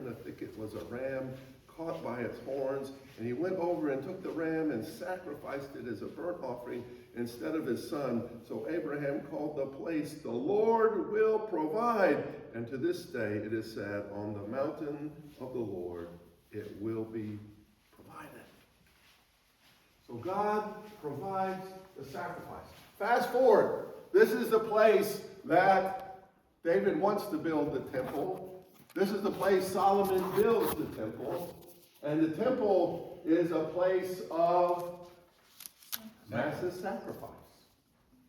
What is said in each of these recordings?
the thicket was a ram caught by its horns, and he went over and took the ram and sacrificed it as a burnt offering instead of his son. So Abraham called the place, "The Lord will provide." And to this day it is said, "On the mountain of the Lord it will be provided." So God provides the sacrifice. Fast forward. This is the place that David wants to build the temple. This is the place Solomon builds the temple. And the temple is a place of massive sacrifice.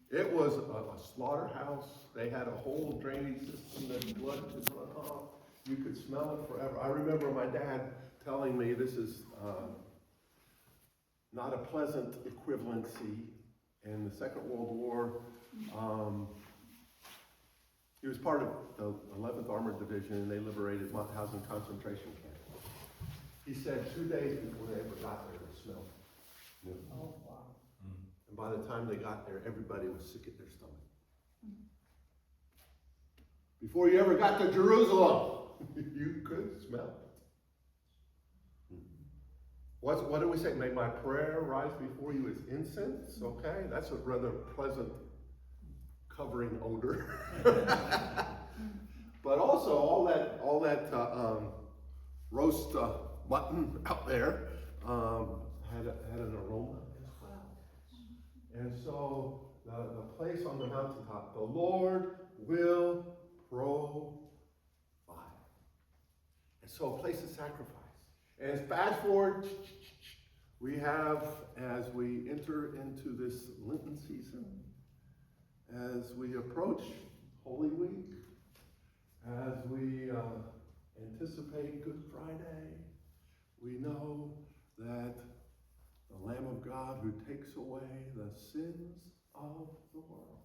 It was a slaughterhouse. They had a whole drainage system that blood could run off. You could smell it forever. I remember my dad telling me this is not a pleasant equivalency. In the Second World War, he was part of the 11th Armored Division, and they liberated Mauthausen concentration camp. He said 2 days before they ever got there, the smell. Oh, wow. And by the time they got there, everybody was sick at their stomach. Before you ever got to Jerusalem, you could smell it. What do we say? May my prayer rise before you as incense. Okay, that's a rather pleasant covering odor. But also all that roast mutton out there had an aroma as well. And so the place on the mountaintop, the Lord will provide. And so a place of sacrifice. And fast forward, we have, as we enter into this Lenten season, as we approach Holy Week, as we anticipate Good Friday, we know that the Lamb of God who takes away the sins of the world.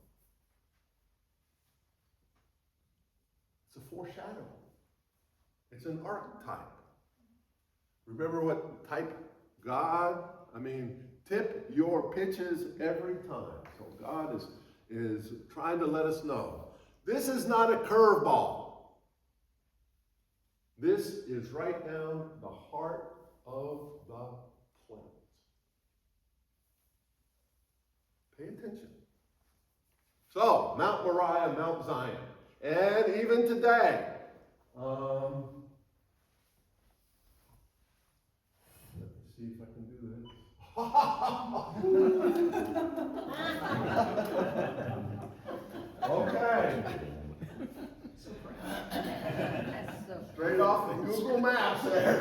It's a foreshadow. It's an archetype. Remember what type God, tip your pitches every time. So God is trying to let us know. This is not a curveball. This is right down the heart of the plate. Pay attention. So, Mount Moriah, Mount Zion. And even today, see if I can do this. Okay. Straight off the Google Maps there.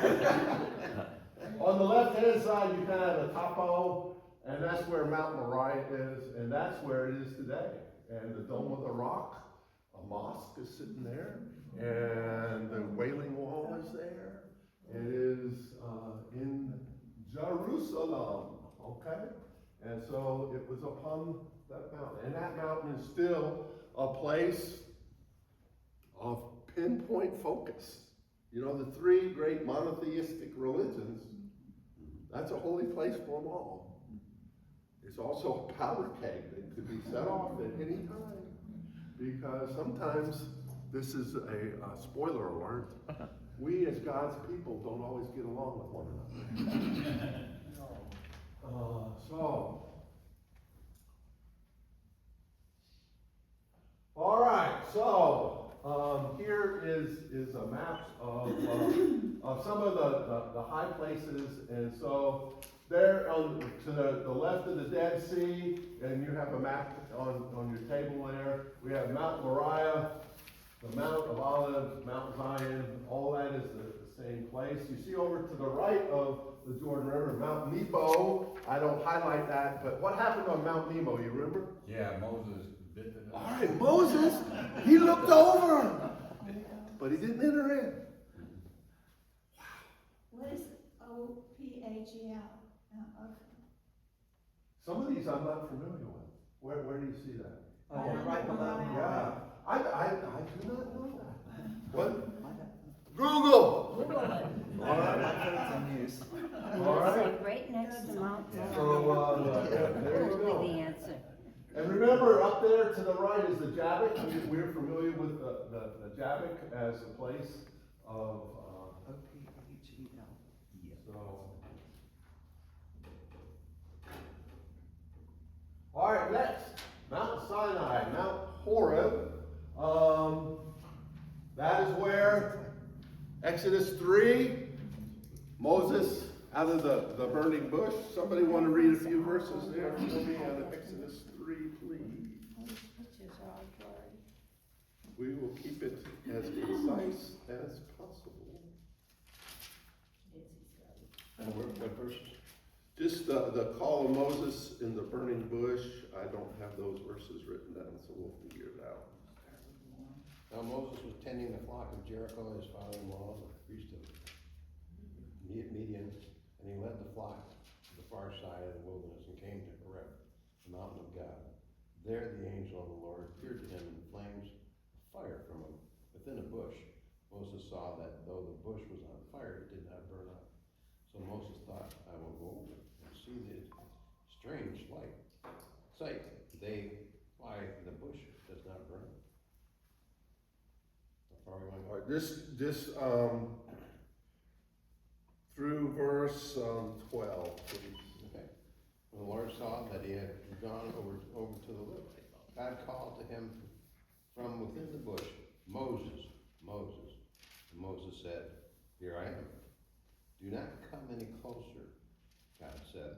On the left-hand side, you kind of have a topo, and that's where Mount Moriah is, and that's where it is today. And the Dome of the Rock, a mosque is sitting there, and the Wailing Wall is there. It is in Jerusalem, okay? And so it was upon that mountain. And that mountain is still a place of pinpoint focus. You know, the three great monotheistic religions, that's a holy place for them all. It's also a powder keg that could be set off at any time. Because sometimes, this is a spoiler alert, we as God's people don't always get along with one another. All right, so here is a map of some of the high places, and so there to the left of the Dead Sea, and you have a map on your table there. We have Mount Moriah, the Mount of Olives, Mount Zion, all that is the same place. You see over to the right of the Jordan River, Mount Nebo. I don't highlight that, but what happened on Mount Nebo, you remember? Yeah, Moses bit it up. All right, Moses, he looked over, but he didn't enter in. What is OPAGL? Some of these I'm not familiar with. Where do you see that? Right below. Yeah, I do not know that. What? Google. All right. All right. Right next to Mount So there you Will go. be the answer. And remember, up there to the right is the Jabbok. We're familiar with the Jabbok as a place of Exodus 3, Moses out of the burning bush. Somebody want to read a few verses there for me out of Exodus 3, please? Pictures are blurry. We will keep it as concise as possible. And what verses? Just the call of Moses in the burning bush. I don't have those verses written down, so we'll figure it out. Now Moses was tending the flock of Jericho, his father-in-law, the priest of Midian, and he led the flock to the far side of the wilderness and came to Horeb, the mountain of God. There the angel of the Lord appeared to him in flames of fire from within a bush. Moses saw that though the bush was on fire, it did not burn up. So Moses thought, I will go over and see the strange sight, why the bush does not burn. How far we want to All go? right, this through verse 12, please. Okay. When the Lord saw that he had gone over to the lip, God called to him from within the bush, Moses, Moses. And Moses said, Here I am. Do not come any closer, God said.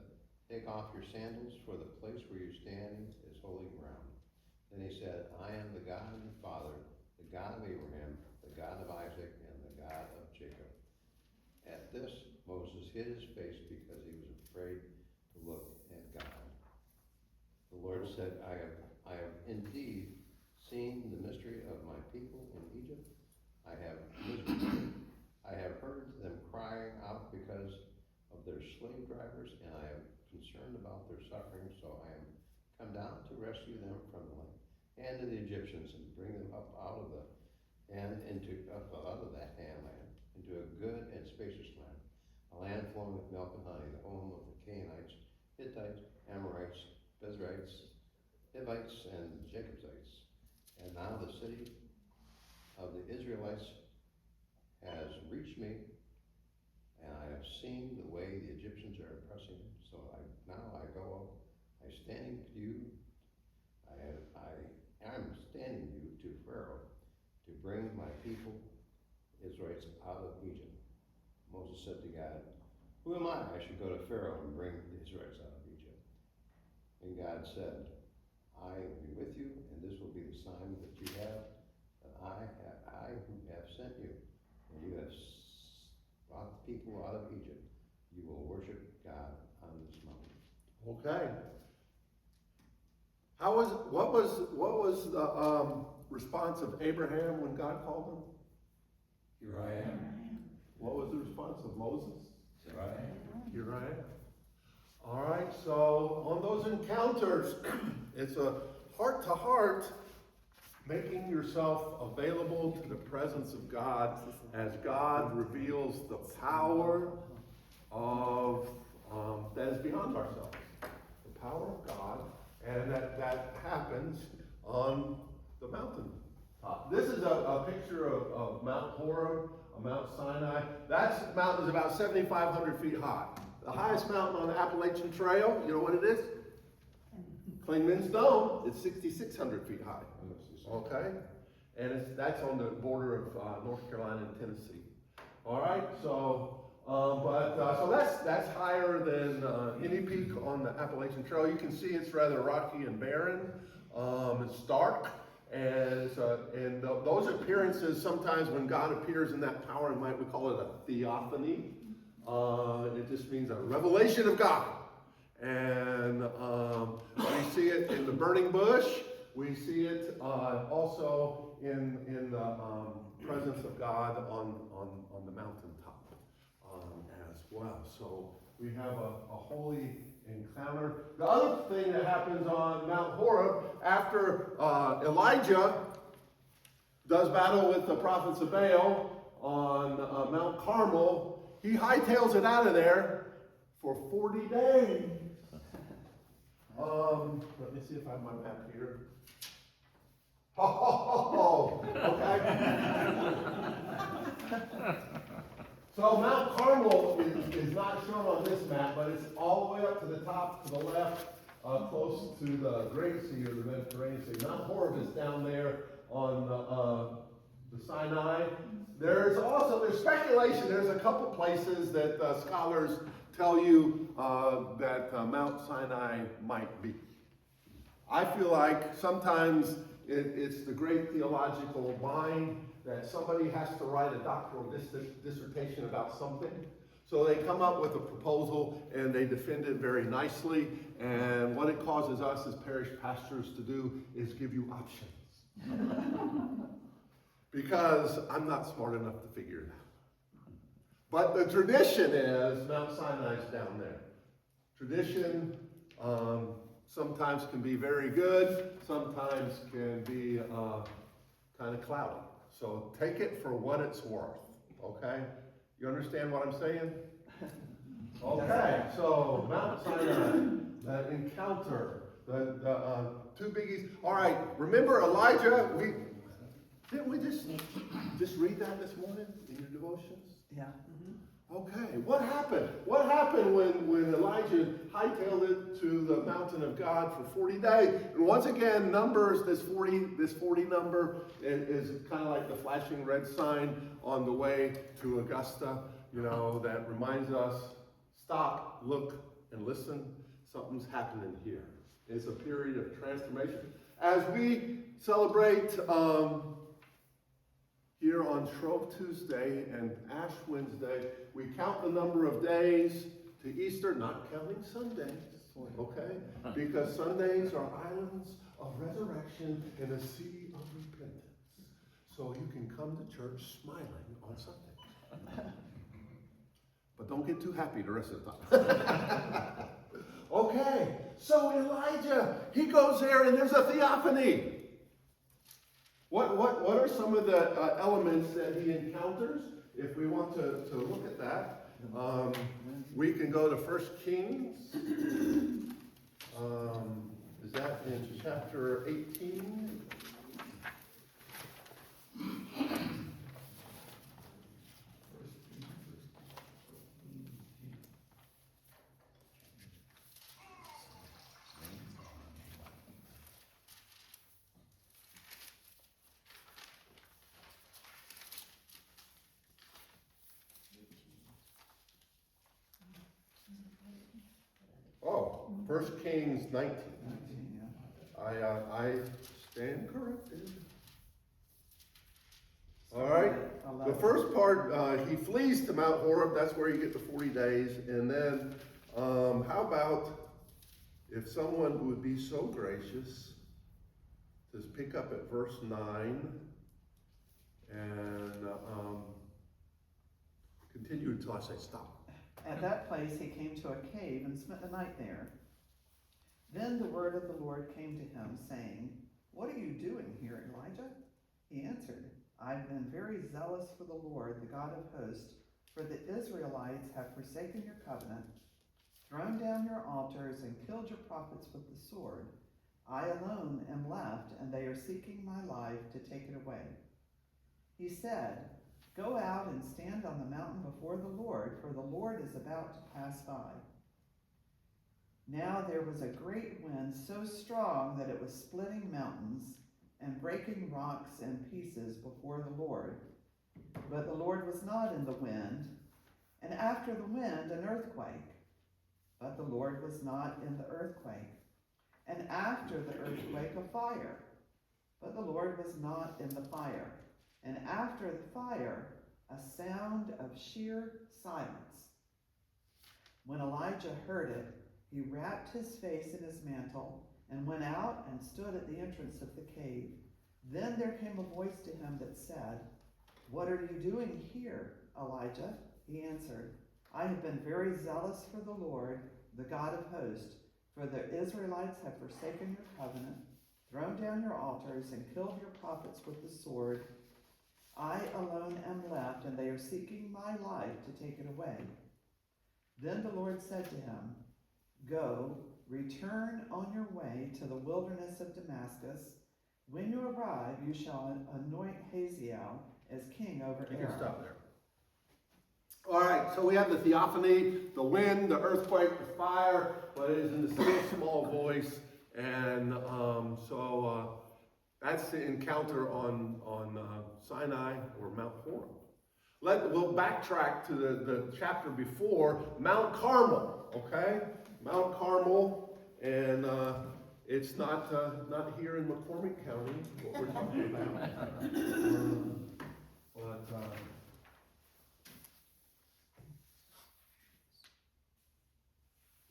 Take off your sandals, for the place where you're standing is holy ground. Then he said, I am the God of your father, the God of Abraham, the God of Isaac, and the God of Jacob. At this, Moses hid his face because he was afraid to look at God. The Lord said, I have indeed seen the mystery of my people in Egypt. I have heard them crying out because of their slave drivers, and I am concerned about their suffering, so I am come down to rescue them from the hand of the Egyptians and bring them up out of that hand land, into a good and spacious land, a land flowing with milk and honey, the home of the Canaanites, Hittites, Amorites, Perizzites, Hivites, and Jebusites. And now the city of the Israelites has reached me, and I have seen the way the Egyptians are oppressing them. So now I go up, I am standing you to Pharaoh to bring my people, Israelites, out of Egypt. Moses said to God, Who am I should go to Pharaoh and bring the Israelites out of Egypt? And God said, I will be with you, and this will be the sign that you have, that I who have sent you, and you have brought the people out of Egypt. You will worship God on this mountain. Okay. What was the response of Abraham when God called him? Here I am. What was the response of Moses? Here I am. Here I am. All right, so on those encounters, it's a heart-to-heart, making yourself available to the presence of God as God reveals the power of that is beyond ourselves. The power of God, and that happens on the mountain top. This is a picture of Mount Horeb, Mount Sinai. That mountain is about 7,500 feet high. The highest mountain on the Appalachian Trail, you know what it is? Clingman's Dome. It's 6,600 feet high. Okay? And that's on the border of North Carolina and Tennessee. All right? So, so that's higher than any peak on the Appalachian Trail. You can see it's rather rocky and barren. It's dark. And those appearances, sometimes when God appears in that power, we call it a theophany. It just means a revelation of God. And we see it in the burning bush. We see it also in the presence of God on the mountaintop as well. So we have a holy encounter. The other thing that happens on Mount Horeb, after Elijah does battle with the prophets of Baal on Mount Carmel, he hightails it out of there for 40 days. Let me see if I have my map here. Okay. So Mount Carmel is not shown on this map, but it's all the way up to the top to the left, close to the Great Sea or the Mediterranean Sea. Mount Horeb is down there on the Sinai. There's speculation, there's a couple places that scholars tell you that Mount Sinai might be. I feel like sometimes it's the great theological mind that somebody has to write a doctoral dissertation about something. So they come up with a proposal and they defend it very nicely. And what it causes us as parish pastors to do is give you options. Because I'm not smart enough to figure it out. But the tradition is Mount Sinai's down there. Tradition sometimes can be very good, sometimes can be kind of cloudy. So take it for what it's worth, okay? You understand what I'm saying? Okay, so Mount Sinai, that encounter, the two biggies. All right, remember Elijah? Didn't we just read that this morning in your devotions? Yeah. Okay, what happened? What happened when Elijah hightailed it to the mountain of God for 40 days? And once again, numbers, this 40 number is kind of like the flashing red sign on the way to Augusta, that reminds us, stop, look, and listen. Something's happening here. It's a period of transformation. As we celebrate here on Shrove Tuesday and Ash Wednesday, we count the number of days to Easter, not counting Sundays, okay? Because Sundays are islands of resurrection in a sea of repentance. So you can come to church smiling on Sunday. But don't get too happy the rest of the time. Okay, so Elijah, he goes there and there's a theophany. What are some of the elements that he encounters? If we want to look at that, we can go to 1 Kings. Is that in chapter 18? Oh, 1 Kings 19. I stand corrected. All right. The first part, he flees to Mount Horeb. That's where you get the 40 days. And then, how about if someone would be so gracious to pick up at verse 9 and continue until I say stop. At that place he came to a cave and spent the night there. Then the word of the Lord came to him, saying, "What are you doing here, Elijah?" He answered, "I've been very zealous for the Lord, the God of hosts, for the Israelites have forsaken your covenant, thrown down your altars, and killed your prophets with the sword. I alone am left, and they are seeking my life to take it away." He said, "Go out and stand on the mountain before the Lord, for the Lord is about to pass by." Now there was a great wind so strong that it was splitting mountains and breaking rocks in pieces before the Lord. But the Lord was not in the wind, and after the wind an earthquake. But the Lord was not in the earthquake, and after the earthquake a fire. But the Lord was not in the fire, and after the fire a sound of sheer silence. When Elijah heard it, he wrapped his face in his mantle and went out and stood at the entrance of the cave. Then there came a voice to him that said, "What are you doing here, Elijah?" He answered, "I have been very zealous for the Lord, the God of hosts, for the Israelites have forsaken your covenant, thrown down your altars, and killed your prophets with the sword. I alone am left, and they are seeking my life to take it away." Then the Lord said to him, "Go, return on your way to the wilderness of Damascus. When you arrive, you shall anoint Hazael as king over You can Aram." stop there. All right, so we have the theophany, the wind, the earthquake, the fire, but it is in the still small voice. And That's the encounter on Sinai or Mount Horeb. We'll backtrack to the chapter before, Mount Carmel, okay? Mount Carmel, and it's not here in McCormick County, what we're talking about.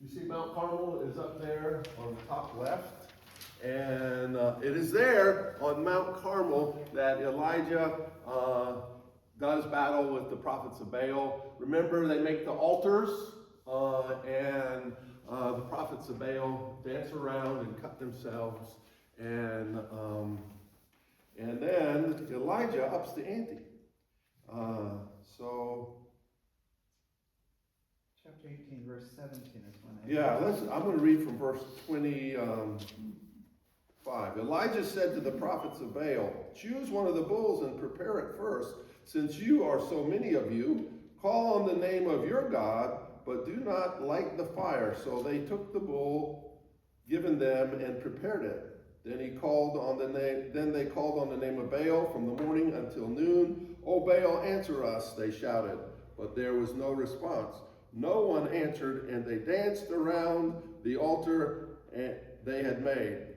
You see Mount Carmel is up there on the top left. And it is there on Mount Carmel that Elijah does battle with the prophets of Baal. Remember, they make the altars, and the prophets of Baal dance around and cut themselves. And then Elijah ups the ante. Chapter 18, verse 17 is when I'm going to read from verse 25. Elijah said to the prophets of Baal, "Choose one of the bulls and prepare it first, since you are so many of you. Call on the name of your God, but do not light the fire." So they took the bull given them and prepared it. Then they called on the name of Baal from the morning until noon. "O Baal, answer us," they shouted. But there was no response. No one answered, and they danced around the altar they had made.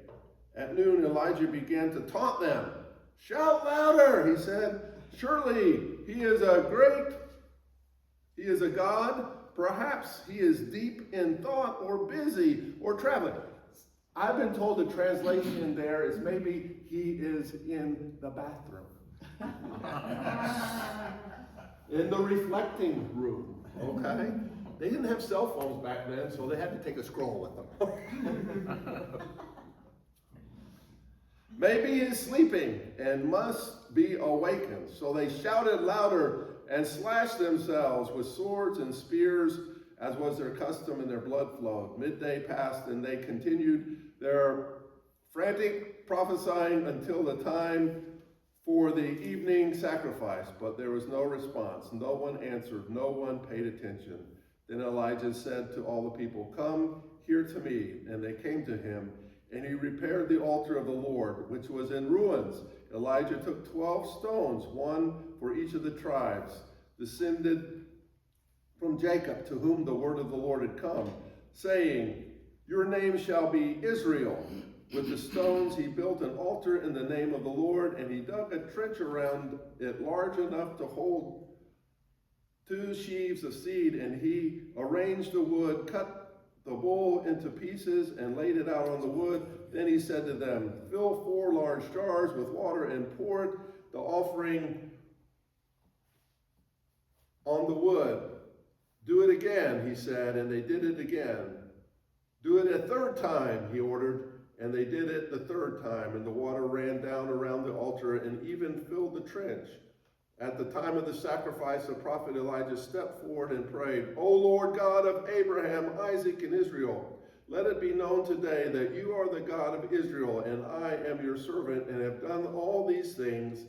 At noon, Elijah began to taunt them. "Shout louder," he said. "Surely he is a God. Perhaps he is deep in thought or busy or traveling." I've been told the translation there is maybe he is in the bathroom. In the reflecting room, okay? They didn't have cell phones back then, so they had to take a scroll with them. "Maybe he is sleeping and must be awakened." So they shouted louder and slashed themselves with swords and spears, as was their custom, and their blood flowed. Midday passed, and they continued their frantic prophesying until the time for the evening sacrifice. But there was no response. No one answered. No one paid attention. Then Elijah said to all the people, "Come here to me." And they came to him. And he repaired the altar of the Lord, which was in ruins. Elijah took 12 stones, one for each of the tribes, descended from Jacob, to whom the word of the Lord had come, saying, "Your name shall be Israel." With the stones he built an altar in the name of the Lord, and he dug a trench around it large enough to hold 2 sheaves of seed, and he arranged the wood, cut the bull into pieces, and laid it out on the wood. Then he said to them, "Fill 4 large jars with water and pour the offering on the wood." "Do it again," he said, and they did it again. "Do it a 3rd time," he ordered, and they did it the 3rd time, and the water ran down around the altar and even filled the trench. At the time of the sacrifice, the prophet Elijah stepped forward and prayed, "O Lord God of Abraham, Isaac, and Israel, let it be known today that you are the God of Israel, and I am your servant, and have done all these things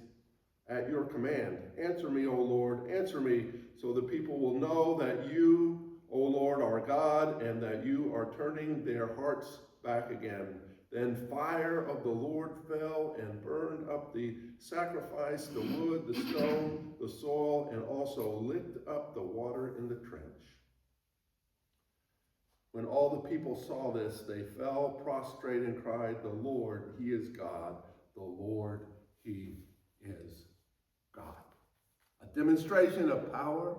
at your command. Answer me, O Lord, answer me, so the people will know that you, O Lord, are God, and that you are turning their hearts back again." Then fire of the Lord fell and burned up the sacrifice, the wood, the stone, the soil, and also licked up the water in the trench. When all the people saw this, they fell prostrate and cried, "The Lord, he is God. The Lord, he is God." A demonstration of power,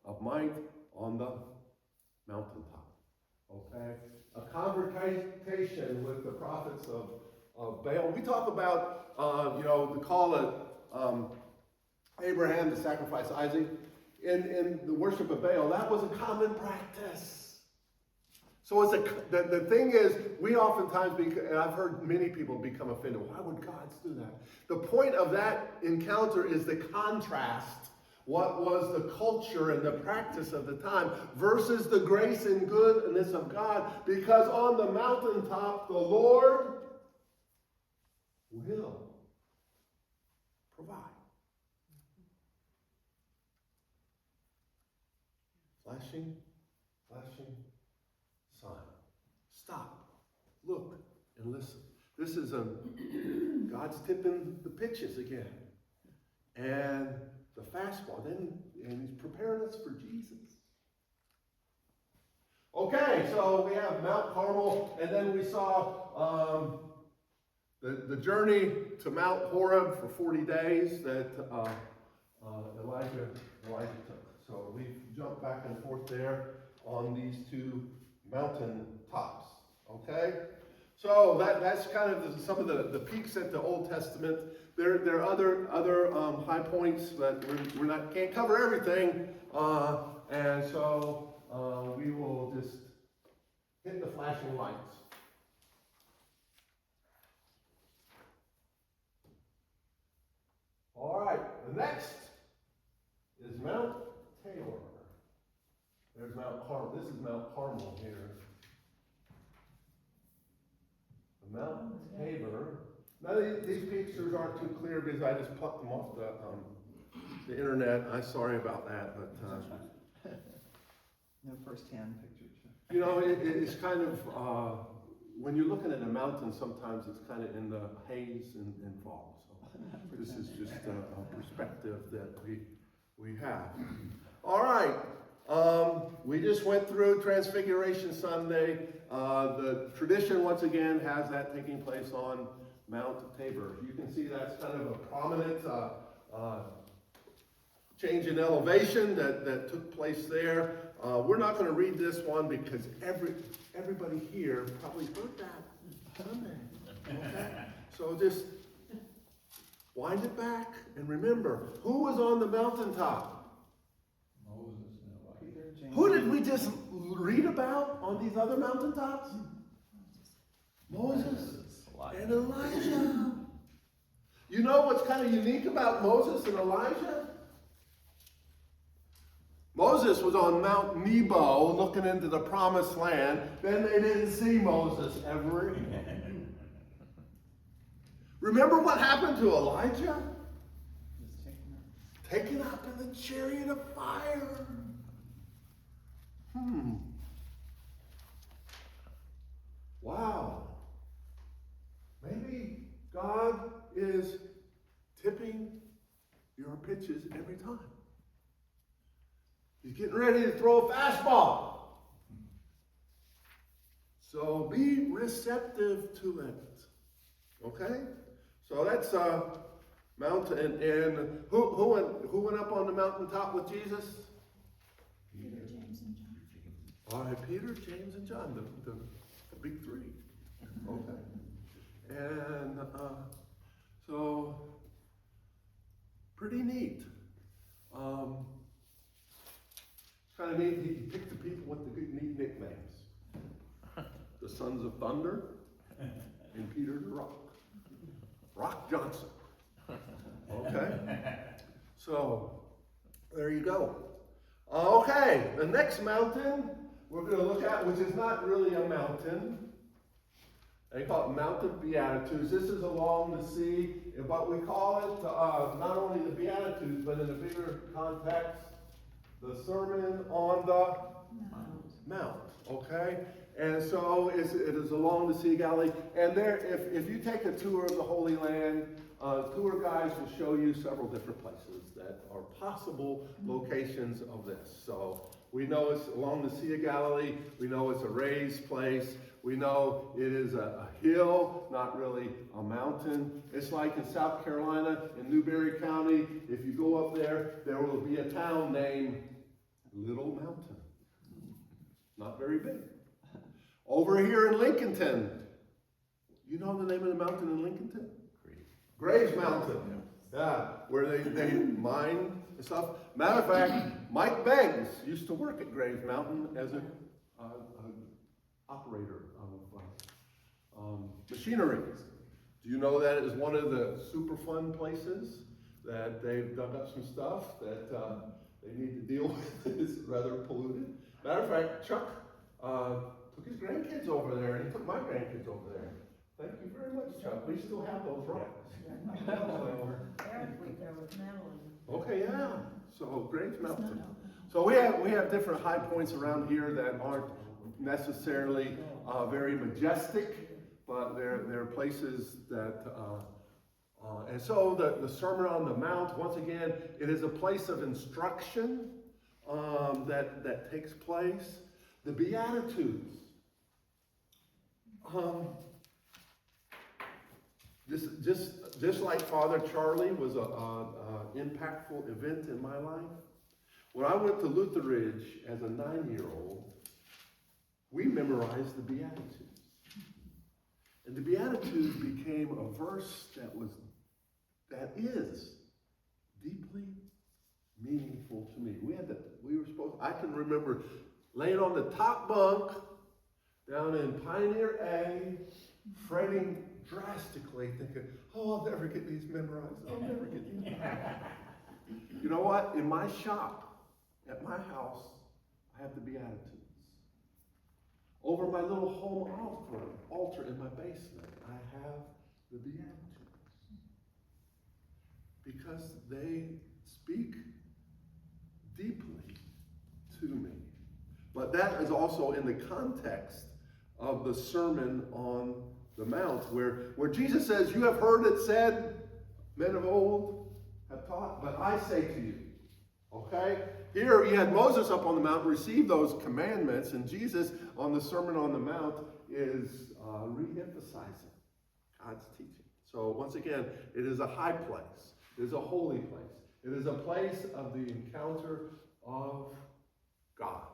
of might on the mountaintop. Okay? A conversation with the prophets of Baal. We talk about, to call it Abraham to sacrifice Isaac. In the worship of Baal, that was a common practice. So the thing is, we oftentimes, and I've heard many people become offended. Why would gods do that? The point of that encounter is the contrast. What was the culture and the practice of the time versus the grace and goodness of God? Because on the mountaintop, the Lord will provide. Flashing sign. Stop, look, and listen. This is God's tipping the pitches again. And the fastball, and he's preparing us for Jesus. Okay, so we have Mount Carmel, and then we saw the journey to Mount Horeb for 40 days that Elijah took. So we jumped back and forth there on these two mountain tops. Okay, so that's kind of some of the peaks at the Old Testament. There are other high points, but we can't cover everything, and so we will just hit the flashing lights. All right, the next is Mount Tabor. There's Mount Carmel. This is Mount Carmel here. The Mount Tabor. Now these pictures aren't too clear because I just plucked them off the internet. I'm sorry about that, but No first-hand pictures. you know, it's kind of when you're looking at a mountain, sometimes it's kind of in the haze and fog. So this is just a perspective that we have. All right. We just went through Transfiguration Sunday. The tradition, once again, has that taking place on Mount Tabor. You can see that's kind of a prominent change in elevation that took place there. We're not going to read this one because everybody here probably heard that Sunday. Okay? So just wind it back and remember, who was on the mountaintop? Moses and Elijah. Peter, James. Who did we just read about on these other mountaintops? Moses and Elijah. You know what's kind of unique about Moses and Elijah? Moses was on Mount Nebo looking into the promised land. Then they didn't see Moses ever again. Remember what happened to Elijah? Just Taken up in the chariot of fire. Wow. Maybe God is tipping your pitches every time. He's getting ready to throw a fastball. So be receptive to it. Okay? So that's mountain. And who went up on the mountaintop with Jesus? Peter, James, and John. All right, Peter, James, and John, the big three. Okay. And so, pretty neat. Kind of neat. He picked the people with the good, neat nicknames. The Sons of Thunder and Peter the Rock. Rock Johnson. Okay. So, there you go. Okay, the next mountain we're going to look at, which is not really a mountain. They call it Mount of Beatitudes. This is along the sea, but we call it not only the Beatitudes, but in a bigger context, the Sermon on the Mount. Okay? And so it is along the Sea of Galilee. And there, if you take a tour of the Holy Land, tour guides will show you several different places that are possible locations of this. So we know it's along the Sea of Galilee. We know it's a raised place. We know it is a hill, not really a mountain. It's like in South Carolina, in Newberry County, if you go up there, there will be a town named Little Mountain. Not very big. Over here in Lincolnton, you know the name of the mountain in Lincolnton? Graves Mountain. Yeah, where they mine and stuff. Matter of fact, Mike Banks used to work at Graves Mountain as an operator of machinery. Do you know that is one of the super fun places that they've dug up some stuff that they need to deal with? It's rather polluted. Matter of fact, Chuck took his grandkids over there, and he took my grandkids over there. Thank you very much, Chuck. We still have those rocks. Eric went there with Madeline. Okay, yeah. So Graves Mountain. So we have different high points around here that aren't necessarily very majestic, but they're places that, and so the Sermon on the Mount, once again, it is a place of instruction that takes place. The Beatitudes. Just like Father Charlie was an impactful event in my life, when I went to Luther Ridge as a 9-year-old, we memorized the Beatitudes. And the Beatitudes became a verse that is deeply meaningful to me. I can remember laying on the top bunk down in Pioneer A, fretting drastically, thinking, oh, I'll never get these memorized. I'll never get these memorized. You know what? In my shop, at my house, I have the Beatitudes. Over my little home altar in my basement, I have the Beatitudes. Because they speak deeply to me. But that is also in the context of the Sermon on the Mount, where Jesus says, you have heard it said, men of old have taught, but I say to you. Okay? Here you had Moses up on the mountain receive those commandments, and Jesus on the Sermon on the Mount is re-emphasizing God's teaching. So once again, it is a high place. It is a holy place. It is a place of the encounter of God.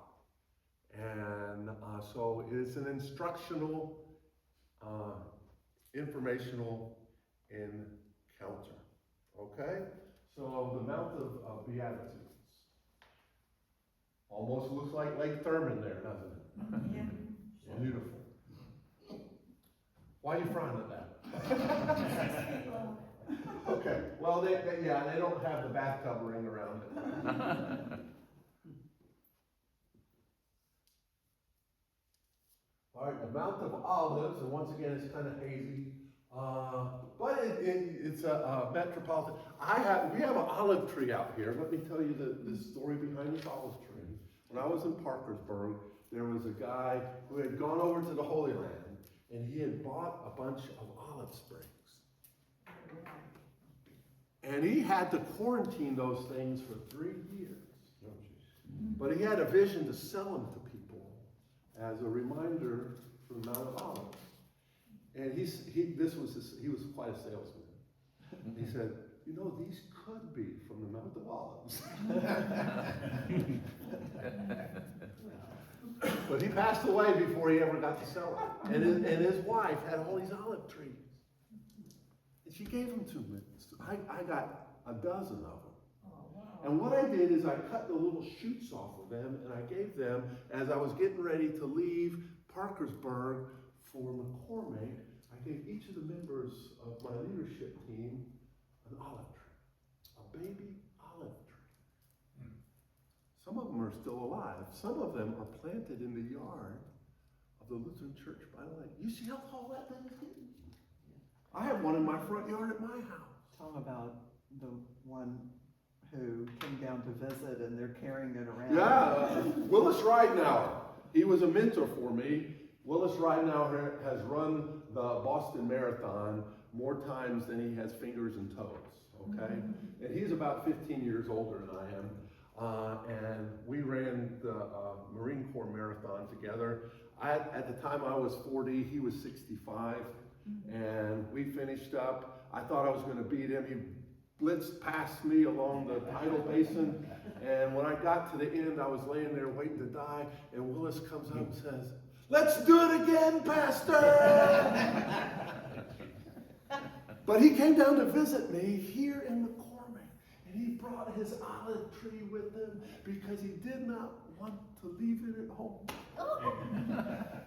And so it is an instructional, informational encounter. Okay? So the Mount of Beatitudes. Almost looks like Lake Thurman there, doesn't it? Yeah. Beautiful. Why are you frowning at that? Okay, well, they don't have the bathtub ring around it. All right, the Mount of Olives, and once again, it's kind of hazy, but it's a metropolitan. We have an olive tree out here. Let me tell you the story behind this olive tree. When I was in Parkersburg, there was a guy who had gone over to the Holy Land, and he had bought a bunch of olive sprigs. And he had to quarantine those things for 3 years. But he had a vision to sell them to people as a reminder from the Mount of Olives. And he was quite a salesman. He said, you know, these could be from the Mount of Olives. But he passed away before he ever got to sell it. And his wife had all these olive trees. And she gave them to me. I got a dozen of them. Oh, wow. And what I did is I cut the little shoots off of them, and I gave them, as I was getting ready to leave Parkersburg for McCormick, I gave each of the members of my leadership team an olive tree, a baby olive tree. Some of them are still alive. Some of them are planted in the yard of the Lutheran Church by the lake. You see how tall that thing is getting? I have one in my front yard at my house. Tell them about the one who came down to visit and they're carrying it around. Yeah, Willis Ridenauer. He was a mentor for me. Willis Ridenauer has run the Boston Marathon more times than he has fingers and toes, okay? And he's about 15 years older than I am. And we ran the Marine Corps Marathon together. At the time I was 40, he was 65. And we finished up. I thought I was going to beat him. He blitzed past me along the tidal basin. And when I got to the end, I was laying there waiting to die. And Willis comes up and says, "Let's do it again, Pastor." But he came down to visit me here in McCormick. And he brought his olive tree with him because he did not want to leave it at home.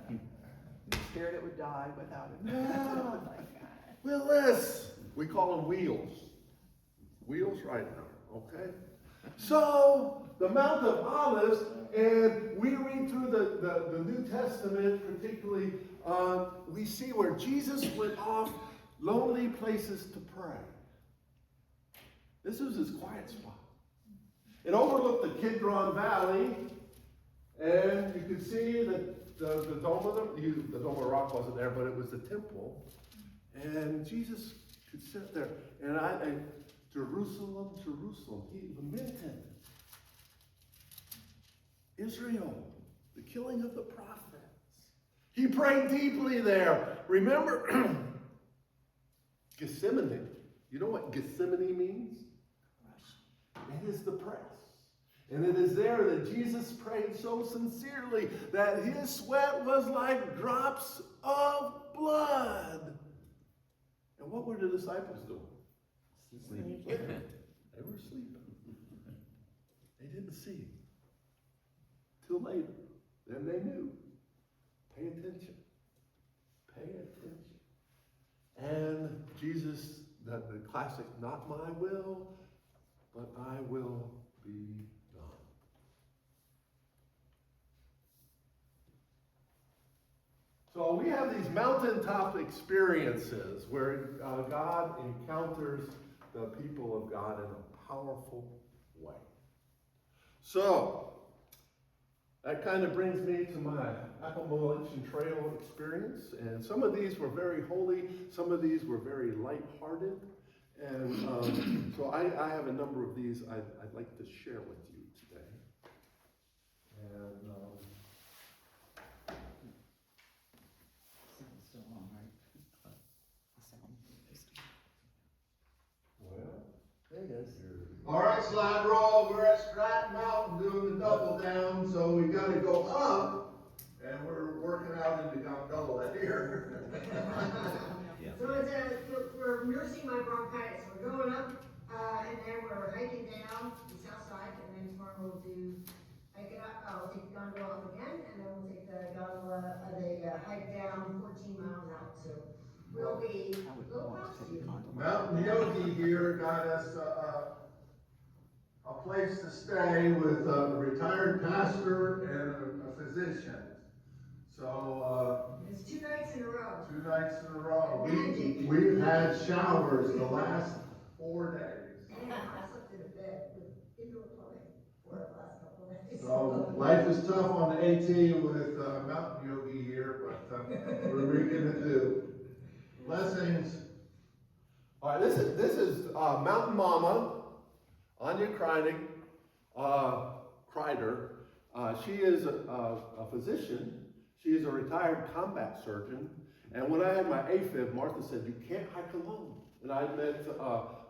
He was scared it would die without him. Yeah. Willis. We call him Wheels. Wheels right now, okay? So, the Mount of Olives, and we read through the New Testament, particularly, we see where Jesus went off lonely places to pray. This was his quiet spot. It overlooked the Kidron Valley, and you could see that the Dome of the Dome of the Rock wasn't there, but it was the temple. And Jesus could sit there. And Jerusalem, Jerusalem, he lamented Israel, the killing of the prophets. He prayed deeply there. Remember, Gethsemane. You know what Gethsemane means? It is the press. And it is there that Jesus prayed so sincerely that his sweat was like drops of blood. And what were the disciples doing? Sleeping. They were sleeping. They didn't see till later. Then they knew. Pay attention. Pay attention. And Jesus, the classic, not my will, but thy will be done. So we have these mountaintop experiences where God encounters the people of God in a powerful way. So, that kind of brings me to my Appalachian Trail experience. And some of these were very holy, some of these were very lighthearted. And so I have a number of these I'd like to share with you today. And Still on, right? well, there it is. All right, slide roll. We're at Stratton Mountain doing the double down, so we got to go up, and we're working out in the gondola here. So we're nursing my bronchitis. We're going up, and then we're hiking down the south side, and then tomorrow we'll hike it up. I'll take the gondola up again, and then we'll take the gondola, hike down 14 miles out. So we'll be a little close to you. Mountain Yogi here got us a place to stay with a retired pastor and a physician. So It's 2 nights in a row. 2 nights in a row. Magic. We've had showers the last 4 days. And I slept in a bed with indoor plumbing for the last couple of days. So life is tough on the AT with Mountain Yogi here, but what are we gonna do? Blessings. All right, this is Mountain Mama, Anya Kreider. She is a physician. She is a retired combat surgeon. And when I had my AFib, Martha said, "You can't hike alone." And I met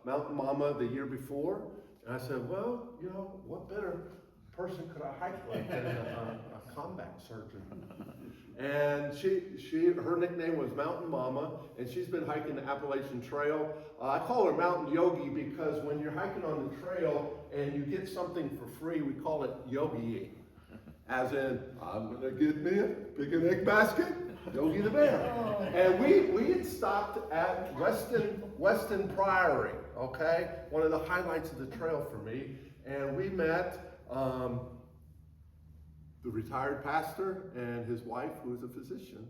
Mountain Mama the year before. And I said, well, you know, what better person could I hike like than a combat surgeon? And her nickname was Mountain Mama, and she's been hiking the Appalachian Trail. I call her Mountain Yogi because when you're hiking on the trail and you get something for free, we call it yogi-ing. As in, I'm gonna get me a picnic basket, Yogi the Bear. And we had stopped at Weston Priory, okay? One of the highlights of the trail for me. And we met the retired pastor and his wife, who was a physician.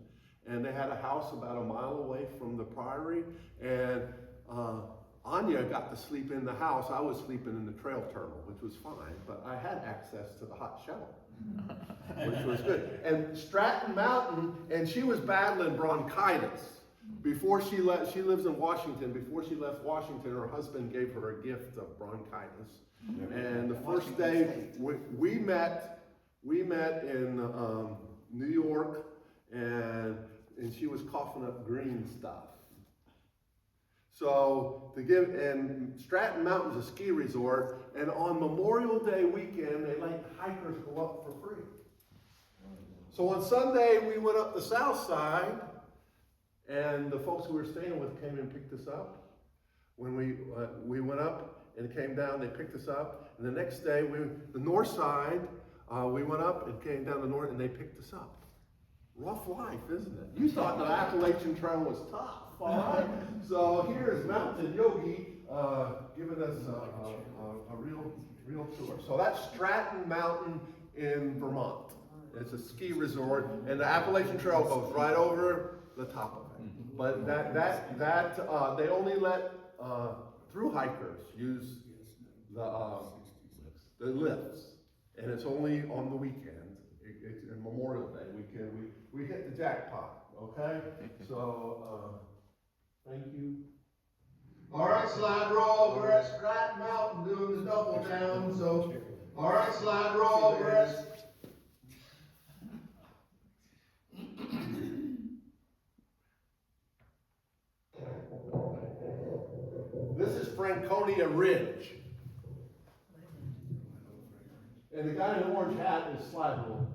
And they had a house about a mile away from the priory. And Anya got to sleep in the house. I was sleeping in the trail terminal, which was fine, but I had access to the hot shower, which was good. And Stratton Mountain, and she was battling bronchitis. Before she lives in Washington. Before she left Washington, her husband gave her a gift of bronchitis. And the first day we met in New York, and she was coughing up green stuff. So and Stratton Mountain's a ski resort, and on Memorial Day weekend, they let hikers go up for free. So on Sunday, we went up the south side, and the folks who we were staying with came and picked us up. When we went up and came down, they picked us up. And the next day, the north side, we went up and came down the north, and they picked us up. Rough life, isn't it? You thought the Appalachian Trail was tough, all right? So here's Mountain Yogi giving us a real tour. So that's Stratton Mountain in Vermont. It's a ski resort, and the Appalachian Trail goes right over the top of it. But they only let through hikers use the lifts, and it's only on the weekend. It's Memorial Day weekend. weekend, we hit the jackpot, okay? So, thank you. All right, slide roll, we're at Stratton Mountain doing the double down, so, all right, slide roll, we're at. This is Franconia Ridge. And the guy in the orange hat is slide rule.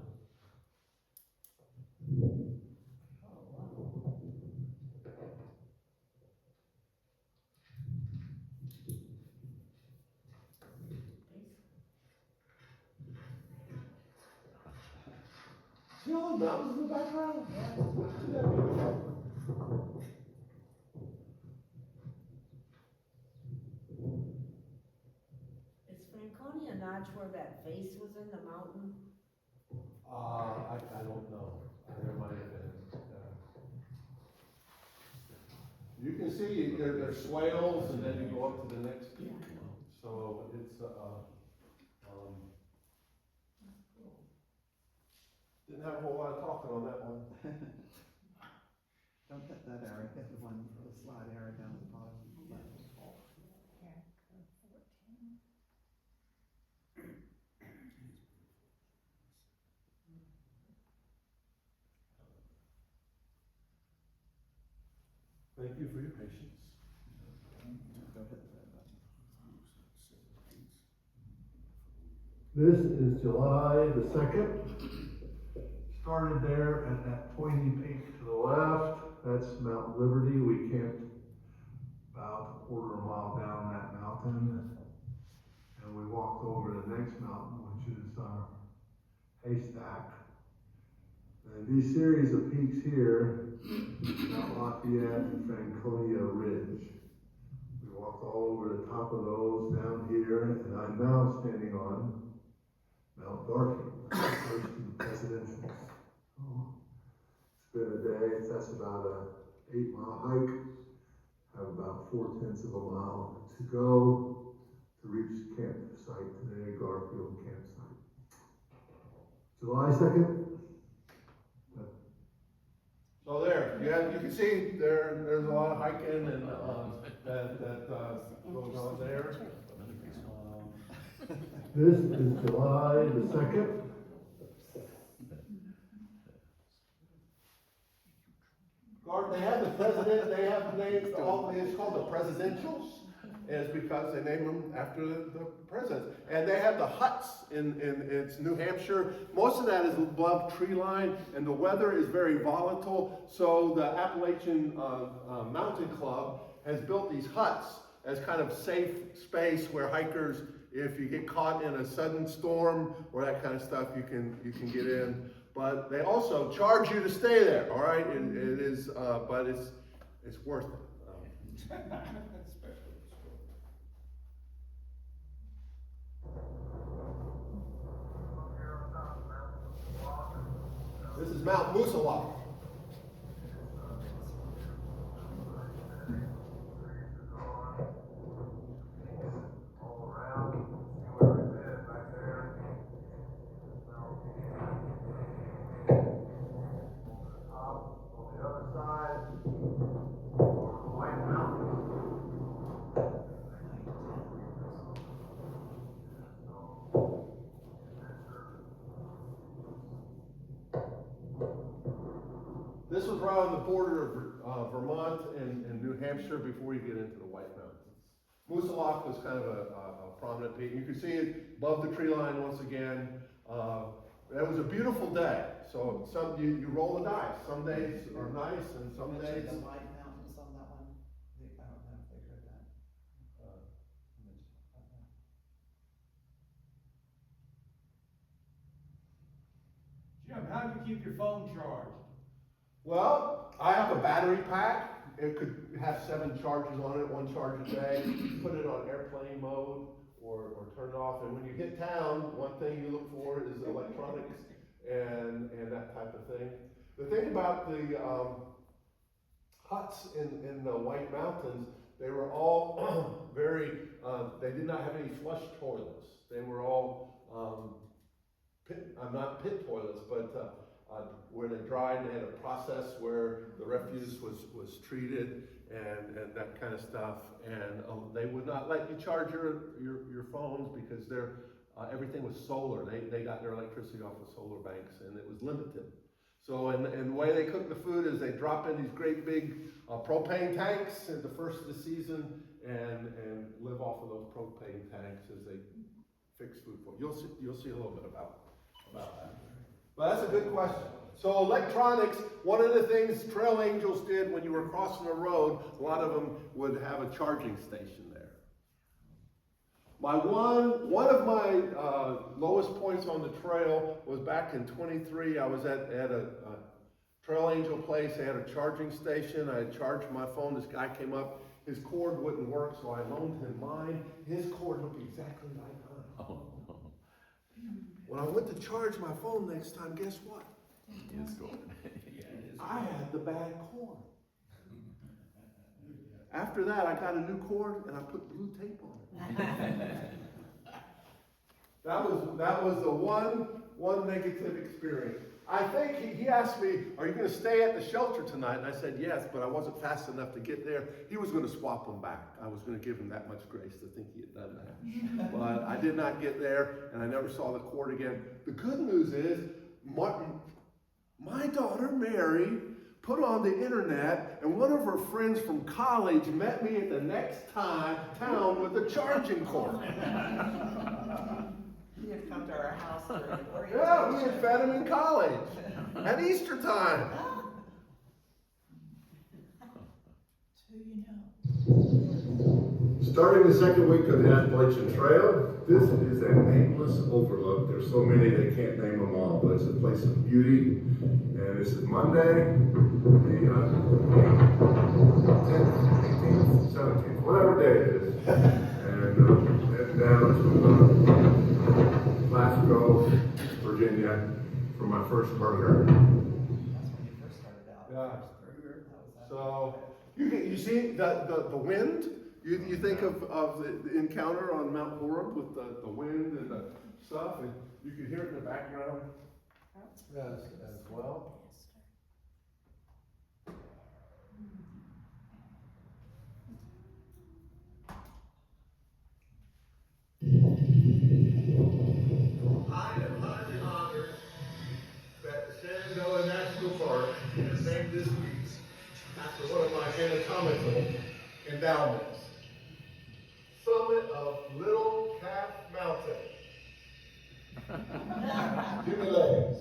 See all the mountains in the background? Yeah. Is Franconia Notch where that vase was in the mountain? I don't know. There might have been. You can see there's swales and then you go up to the next peak. So it's, didn't have a whole lot of talking on that one. Don't hit that arrow, hit the one for the slide arrow down at the bottom. Thank you for your patience. Go hit the red button. This is July the 2nd. Started there at that pointy peak to the left. That's Mount Liberty. We camped about a quarter of a mile down that mountain. And we walked over the next mountain, which is Haystack. And these series of peaks here, Mount Lafayette and Franconia Ridge. We walked all over the top of those down here, and I'm now standing on Mount Garfield, first in the presidentials. So it's been a day. That's about a 8-mile hike. Have about 4/10 of a mile to go to reach the campsite today, Garfield campsite. July 2nd. So there, you can see there's a lot of hiking and that goes on there. This is July the 2nd. They have the president, they have names, it's called the presidentials. And it's because they name them after the presidents. And they have the huts it's New Hampshire. Most of that is above tree line, and the weather is very volatile. So the Appalachian Mountain Club has built these huts as kind of safe space where hikers, if you get caught in a sudden storm or that kind of stuff, you can get in. But they also charge you to stay there. All right, it is, but it's worth it. This is Mount Moosilauke. All around, see where we've been back there. On the other side, over the White Mountains. This was right on the border of Vermont and New Hampshire before you get into the White Mountains. Moosilauke was kind of a prominent peak. You can see it above the tree line once again. It was a beautiful day. So you roll the dice. Some days are nice and some days. The White Mountains on that one. I don't know if they heard that. Jim, how do you keep your phone charged? Well, I have a battery pack. It could have 7 charges on it, 1 charge a day. Put it on airplane mode or turn it off. And when you hit town, one thing you look for is electronics and that type of thing. The thing about the huts in the White Mountains, they were all very, they did not have any flush toilets. They were all, not pit toilets, but where they dried, they had a process where the refuse was treated and that kind of stuff. And they would not let you charge your phones because everything was solar. They got their electricity off of solar banks, and it was limited. So, and the way they cook the food is they drop in these great big propane tanks at the first of the season and live off of those propane tanks as they fix food for you. You'll see a little bit about that. But that's a good question. So electronics, one of the things Trail Angels did when you were crossing the road, a lot of them would have a charging station there. One of my lowest points on the trail was back in 23. I was at a Trail Angel place. They had a charging station. I had charged my phone. This guy came up. His cord wouldn't work, so I loaned him mine. His cord looked exactly like mine. When I went to charge my phone next time, guess what? I had the bad cord. After that, I got a new cord and I put blue tape on it. That was the one negative experience. I think he asked me, "Are you going to stay at the shelter tonight?" And I said yes, but I wasn't fast enough to get there. He was going to swap them back. I was going to give him that much grace to think he had done that. But I did not get there, and I never saw the cord again. The good news is, my daughter Mary put on the internet, and one of her friends from college met me at the next town with a charging cord. He had come to our house during orientation. Yeah, we had fed him in college at Easter time. Starting the second week of the Appalachian Trail, this is a nameless overlook. There's so many they can't name them all, but it's a place of beauty. And this is Monday, the 10th, 18th, 17th, whatever day it is. And heading down to Glasgow, Virginia, for my first burger. That's when you first started out. Yeah. So you see the wind. You think of the encounter on Mount Horeb with the wind and the stuff, and you can hear it in the background as well. I am highly honored that the Shenandoah National Park has named this piece after one of my anatomical endowments. Summit of Little Calf Mountain. Jimmy Legs.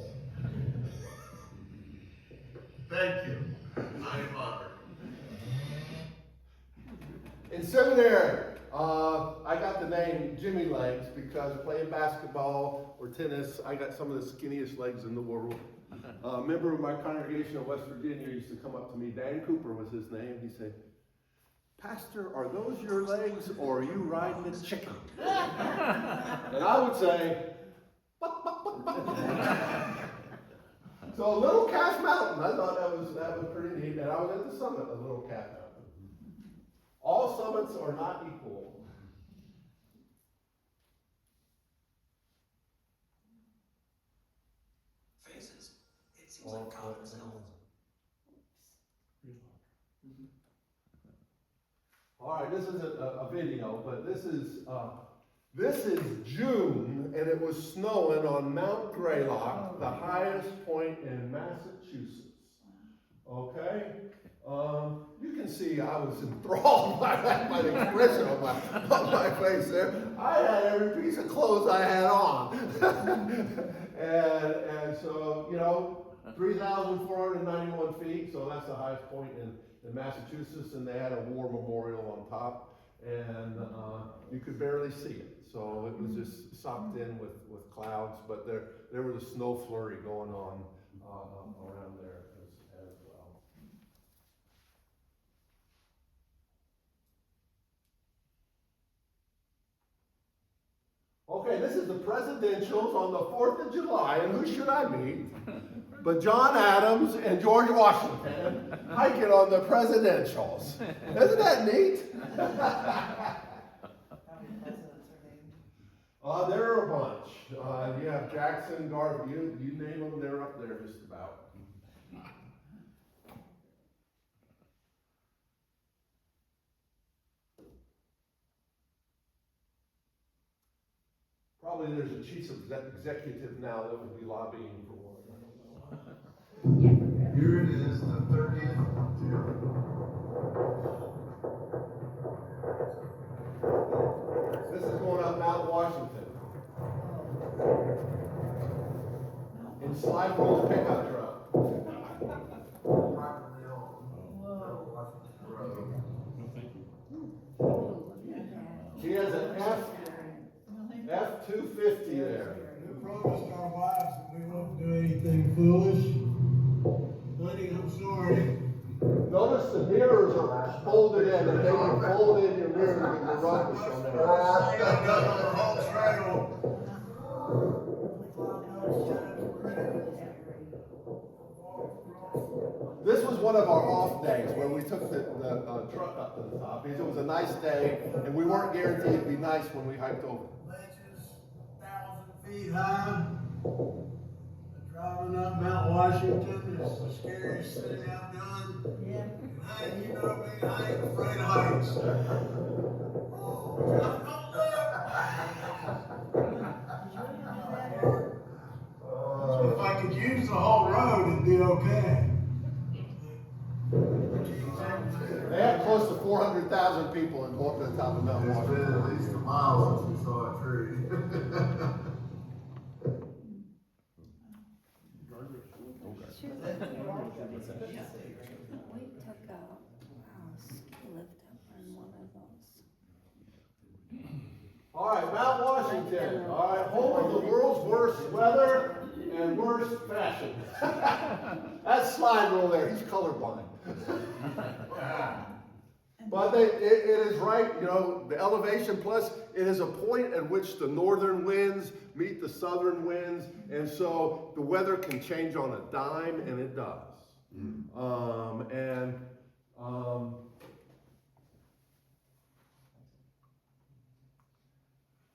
Thank you. I am honored. In seminary, I got the name Jimmy Legs because playing basketball or tennis, I got some of the skinniest legs in the world. A member of my congregation of West Virginia used to come up to me. Dan Cooper was his name. He said, "Pastor, are those your legs or are you riding a chicken?" And I would say, "Buck, buck, buck, buck, buck." So Little Calf Mountain, I thought that was pretty neat. And I was at the summit of Little Calf Mountain. All summits are not equal. Faces. It seems like God himself. All right, this isn't a video, but this is June, and it was snowing on Mount Greylock, the highest point in Massachusetts. Okay? You can see I was enthralled by the expression on my face there. I had every piece of clothes I had on. and so, 3,491 feet, so that's the highest point in Massachusetts, and they had a war memorial on top, and you could barely see it. So it was just socked in with clouds, but there was a snow flurry going on around there as well. Okay, this is the presidentials on the 4th of July, and who should I meet but John Adams and George Washington hiking on the presidentials. Isn't that neat? How many presidents are named? There are a bunch. You have Jackson, Garth, you name them, they're up there just about. Probably there's a chief executive now that would be lobbying for one. I don't know. Here it is, the 30th of June. This is going up Mount Washington. In slide rule pickup truck. Privately owned. Washington Road. He has an F-250 there. We promised our wives that we won't do anything foolish. Honey, I'm sorry. Notice the mirrors are folded in, and then you fold in your mirrors with the rubbish on there. I got on the whole trail. This was one of our off days where we took the truck up to the top because it was a nice day and we weren't guaranteed it'd be nice when we hiked over. Ledges, 1,000 feet high. Driving up Mount Washington is the scariest thing I've done. Yeah. Hey, you know me, I ain't afraid of heights. If I could use the whole road, it'd be okay. They had close to 400,000 people in going to the top of Mount It's Washington. been at least a mile since we saw a tree. We took a ski lift up on one of those. All right, Mount Washington. All right, home of the world's worst weather and worst fashion. That slide rule there, he's colorblind. But it is right, you know, the elevation plus, it is a point at which the northern winds meet the southern winds, and so the weather can change on a dime, and it does.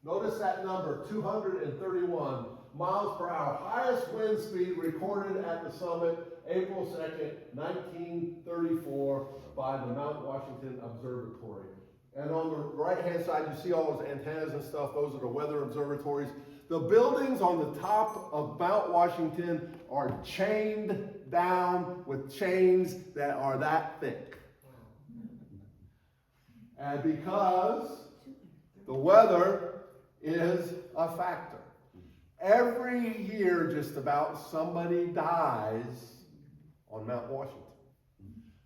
Notice that number, 231 miles per hour, highest wind speed recorded at the summit, April 2nd, 1934, by the Mount Washington Observatory. And on the right-hand side, you see all those antennas and stuff. Those are the weather observatories. The buildings on the top of Mount Washington are chained down with chains that are that thick. And because the weather is a factor. Every year, just about, somebody dies on Mount Washington.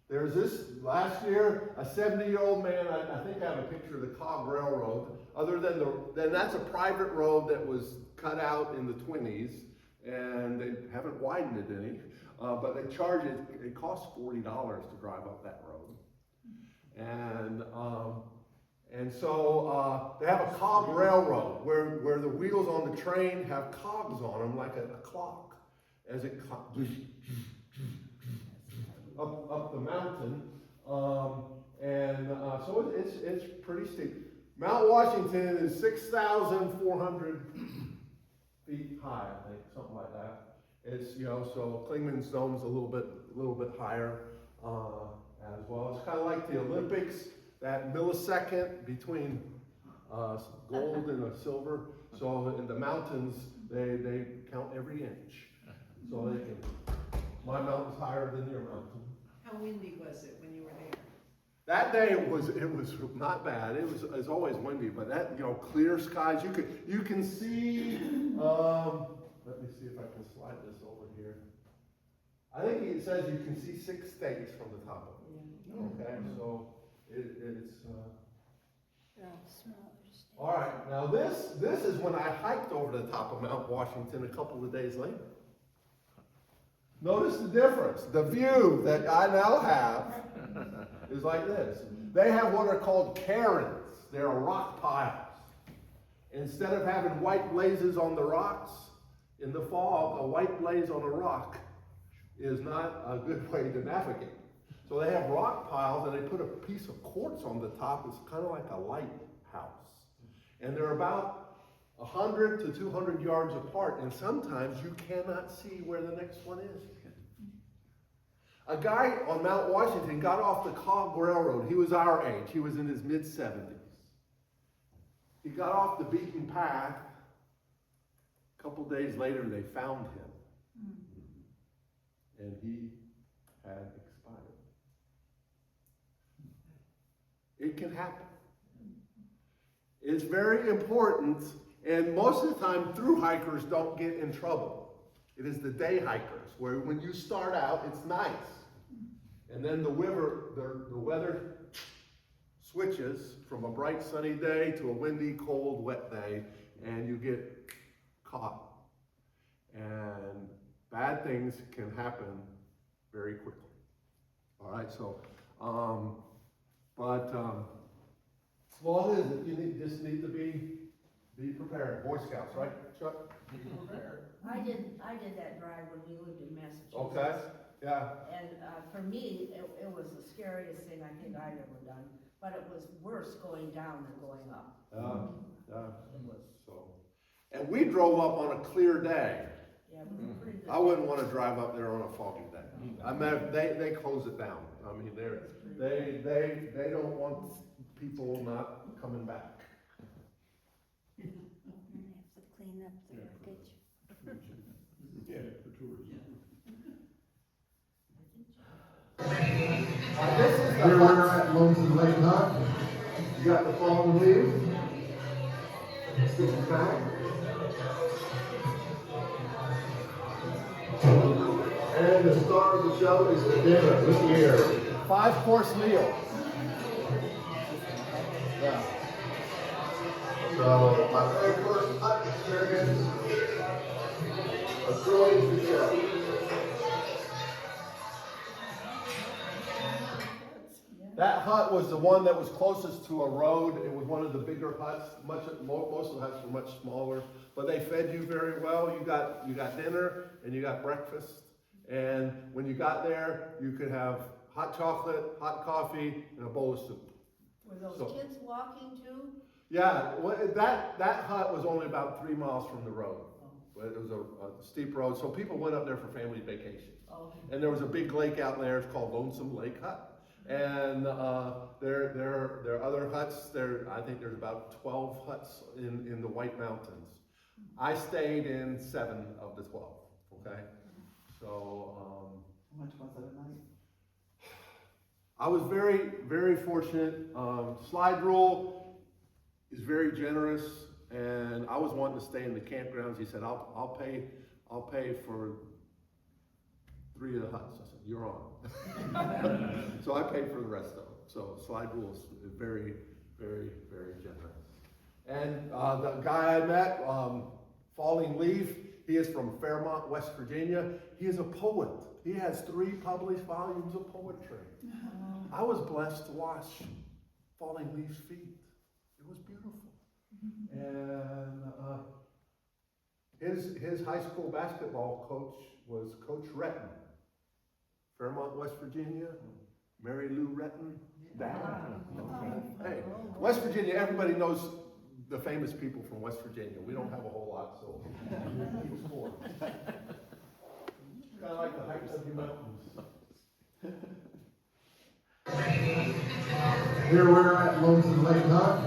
There's this, last year, a 70-year-old man, I think I have a picture of the Cog Railroad, other than that's a private road that was cut out in the 20s, and they haven't widened it any, but they charge it costs $40 to drive up that road. And so they have a cog railroad where the wheels on the train have cogs on them like a clock as it up the mountain. So it's pretty steep. Mount Washington is 6,400 feet high, I think, something like that. It's, you know, so Clingman's Dome's a little bit higher as well. It's kind of like the Olympics. That millisecond between gold and a silver. So in the mountains, they count every inch. So they can, my mountain's higher than your mountain. How windy was it when you were there? That day it was not bad. It's always windy, but that, you know, clear skies. You can see, let me see if I can slide this over here. I think it says you can see 6 states from the top of it. Okay, so it's all right. Now this is when I hiked over the top of Mount Washington a couple of days later. Notice the difference. The view that I now have is like this. They have what are called cairns. They're rock piles. Instead of having white blazes on the rocks, in the fog, a white blaze on a rock is not a good way to navigate. So they have rock piles and they put a piece of quartz on the top. It's kind of like a lighthouse. And they're about 100 to 200 yards apart, and sometimes you cannot see where the next one is. A guy on Mount Washington got off the Cog Railroad. He was our age. He was in his mid-70s. He got off the beaten path. A couple days later, they found him. And he had expired. It can happen. It's very important, and most of the time, through hikers don't get in trouble. It is the day hikers, where when you start out, it's nice. And then the weather switches from a bright sunny day to a windy, cold, wet day, and you get caught. And bad things can happen very quickly. All right, so, small is it, you just need to be prepared. Boy Scouts, right, Chuck? Be prepared. I did that drive when we lived in Massachusetts. Okay, yeah. And, for me, it was the scariest thing I think I've ever done, but it was worse going down than going up. It was so. And we drove up on a clear day. Yeah, it was a pretty good. I wouldn't want to drive up there on a foggy day. I mean, they close it down. I mean, they don't want people not coming back. And they have to clean up the wreckage. Yeah, for tourism. This is Here we're at Lonesome Lake Hut. You got the fallen leaves. Sticking back. And the star of the show is the dinner. Look here. 5-course meal. Yeah. So, my very first hut experience of growing the show. That hut was the one that was closest to a road. It was one of the bigger huts. Most of the huts were much smaller, but they fed you very well. You got dinner and you got breakfast. And when you got there, you could have hot chocolate, hot coffee, and a bowl of soup. Were those kids walking too? Yeah, that hut was only about 3 miles from the road. But it was a steep road, so people went up there for family vacations. Oh. And there was a big lake out there. It's called Lonesome Lake Hut. And there are other huts. I think there's about 12 huts in the White Mountains. I stayed in 7 of the 12. Okay, so How much was it a night? I was very, very fortunate. Slide Rule is very generous, and I was wanting to stay in the campgrounds. He said, "I'll pay for 3 of the huts." I said, "You're on." So I paid for the rest of them. So Slide Rule is very, very, very generous. And the guy I met, Falling Leaf, he is from Fairmont, West Virginia. He is a poet. He has 3 published volumes of poetry. I was blessed to watch Falling Leaf's feet. It was beautiful. And his high school basketball coach was Coach Retton. Fairmont, West Virginia, Mary Lou Retton. Hey, West Virginia, everybody knows the famous people from West Virginia. We don't have a whole lot, so keep score. Kind of like the heights of the mountains. Here we're at Lonesome Lake Hut.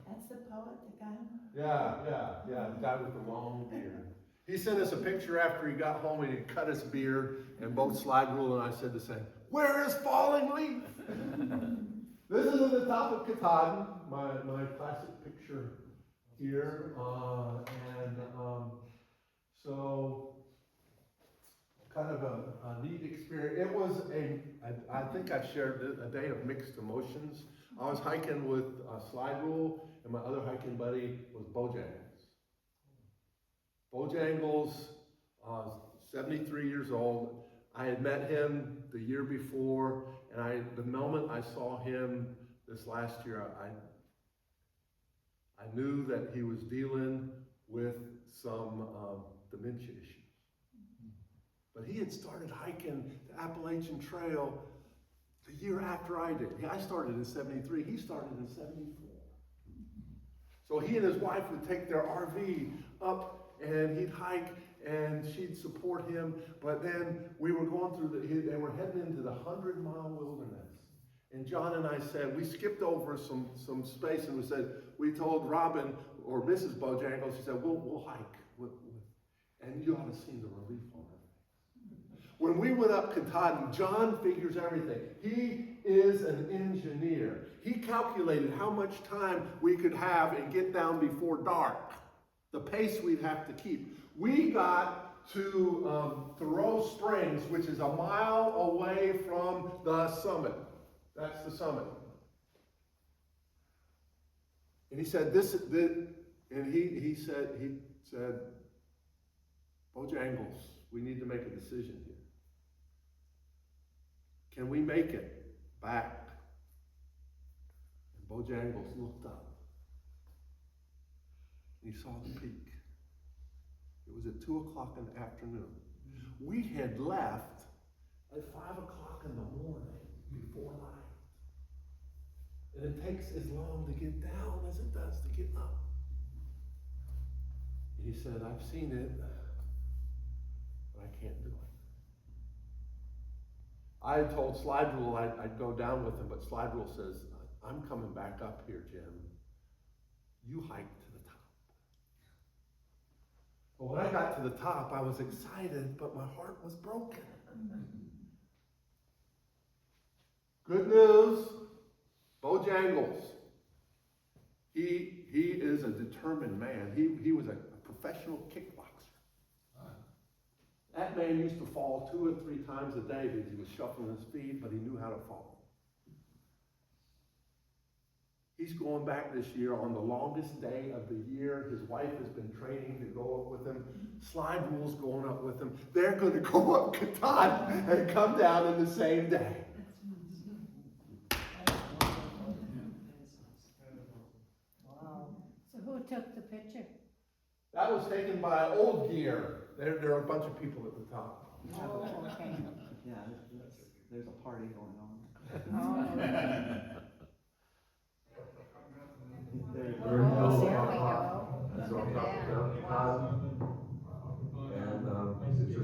That's the poet, the guy? Yeah, the guy with the long beard. He sent us a picture after he got home and he cut his beard, and both Slide Rule and I said the same. Where is Falling Leaf? This is at the top of Katahdin, my classic picture here, so kind of a neat experience. It was I think I shared a day of mixed emotions. I was hiking with Slide Rule, and my other hiking buddy was Bojangles. Bojangles, 73 years old. I had met him the year before, and the moment I saw him this last year, I knew that he was dealing with some dementia issues. But he had started hiking the Appalachian Trail the year after I did. I started in 73, he started in 74. So he and his wife would take their RV up and he'd hike and she'd support him. But then we were going through they were heading into the 100-mile wilderness. And John and I said, we skipped over some space and we told Robin or Mrs. Bojangles, she said, we'll hike. And you ought to see the relief on her face. When we went up Katahdin, John figures everything. He is an engineer. He calculated how much time we could have and get down before dark, the pace we'd have to keep. We got to Thoreau Springs, which is a mile away from the summit. That's the summit. And he said, he said, Bojangles, we need to make a decision here. Can we make it back? And Bojangles looked up. And he saw the peak. It was at 2 o'clock in the afternoon. We had left at 5 o'clock in the morning before light. And it takes as long to get down as it does to get up. And he said, I've seen it, but I can't do it. I had told Slide Rule I'd go down with him, but Slide Rule says, I'm coming back up here, Jim. You hike to the top. But when I got to the top, I was excited, but my heart was broken. Good news, Bojangles. He is a determined man. He was a professional kickboxer. That man used to fall 2 or 3 times a day because he was shuffling his feet, but he knew how to fall. He's going back this year on the longest day of the year. His wife has been training to go up with him. Slide Rule's going up with him. They're going to go up Katahdin and come down in the same day. Wow. So who took the picture? That was taken by Old Gear. There are a bunch of people at the top. Oh, okay. Yeah, there's a party going on. Oh, Very oh, there we cool. go. That's what I'm Look talking at about, that. Katahdin. And it's a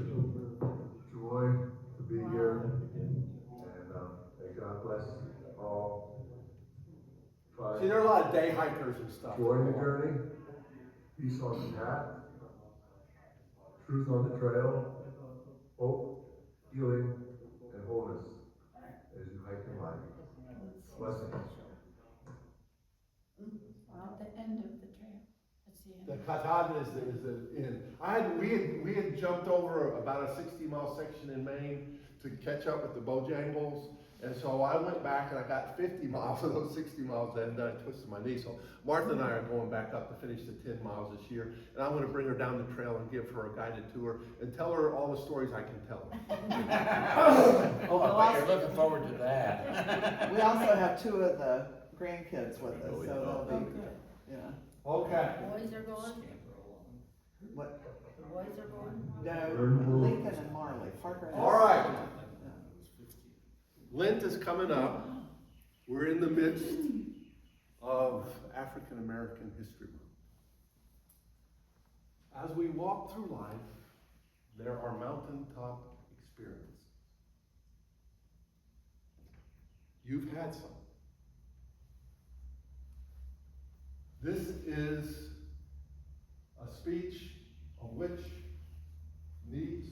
joy to be here. And may God bless all. See, there are a lot of day hikers and stuff. Joy in the journey, peace on the path, truth on the trail, hope, healing, and wholeness as you hike in life. Blessings. At the end of the trail. That's the end. The Katahdin is the end. We had jumped over about a 60-mile section in Maine to catch up with the Bojangles. And so I went back and I got 50 miles of those 60 miles and then I twisted my knee. So Martha and I are going back up to finish the 10 miles this year. And I'm going to bring her down the trail and give her a guided tour and tell her all the stories I can tell her. Oh, I bet you're looking forward to that. We also have 2 of the grandkids with us, so they'll be, yeah. Okay. Boys are going? What? The boys are going? No, Lincoln and Marley, Parker. has- All right. Yeah. Lent is coming up. We're in the midst of African American History Month. As we walk through life, there are mountaintop experiences. You've had some. This is a speech of which needs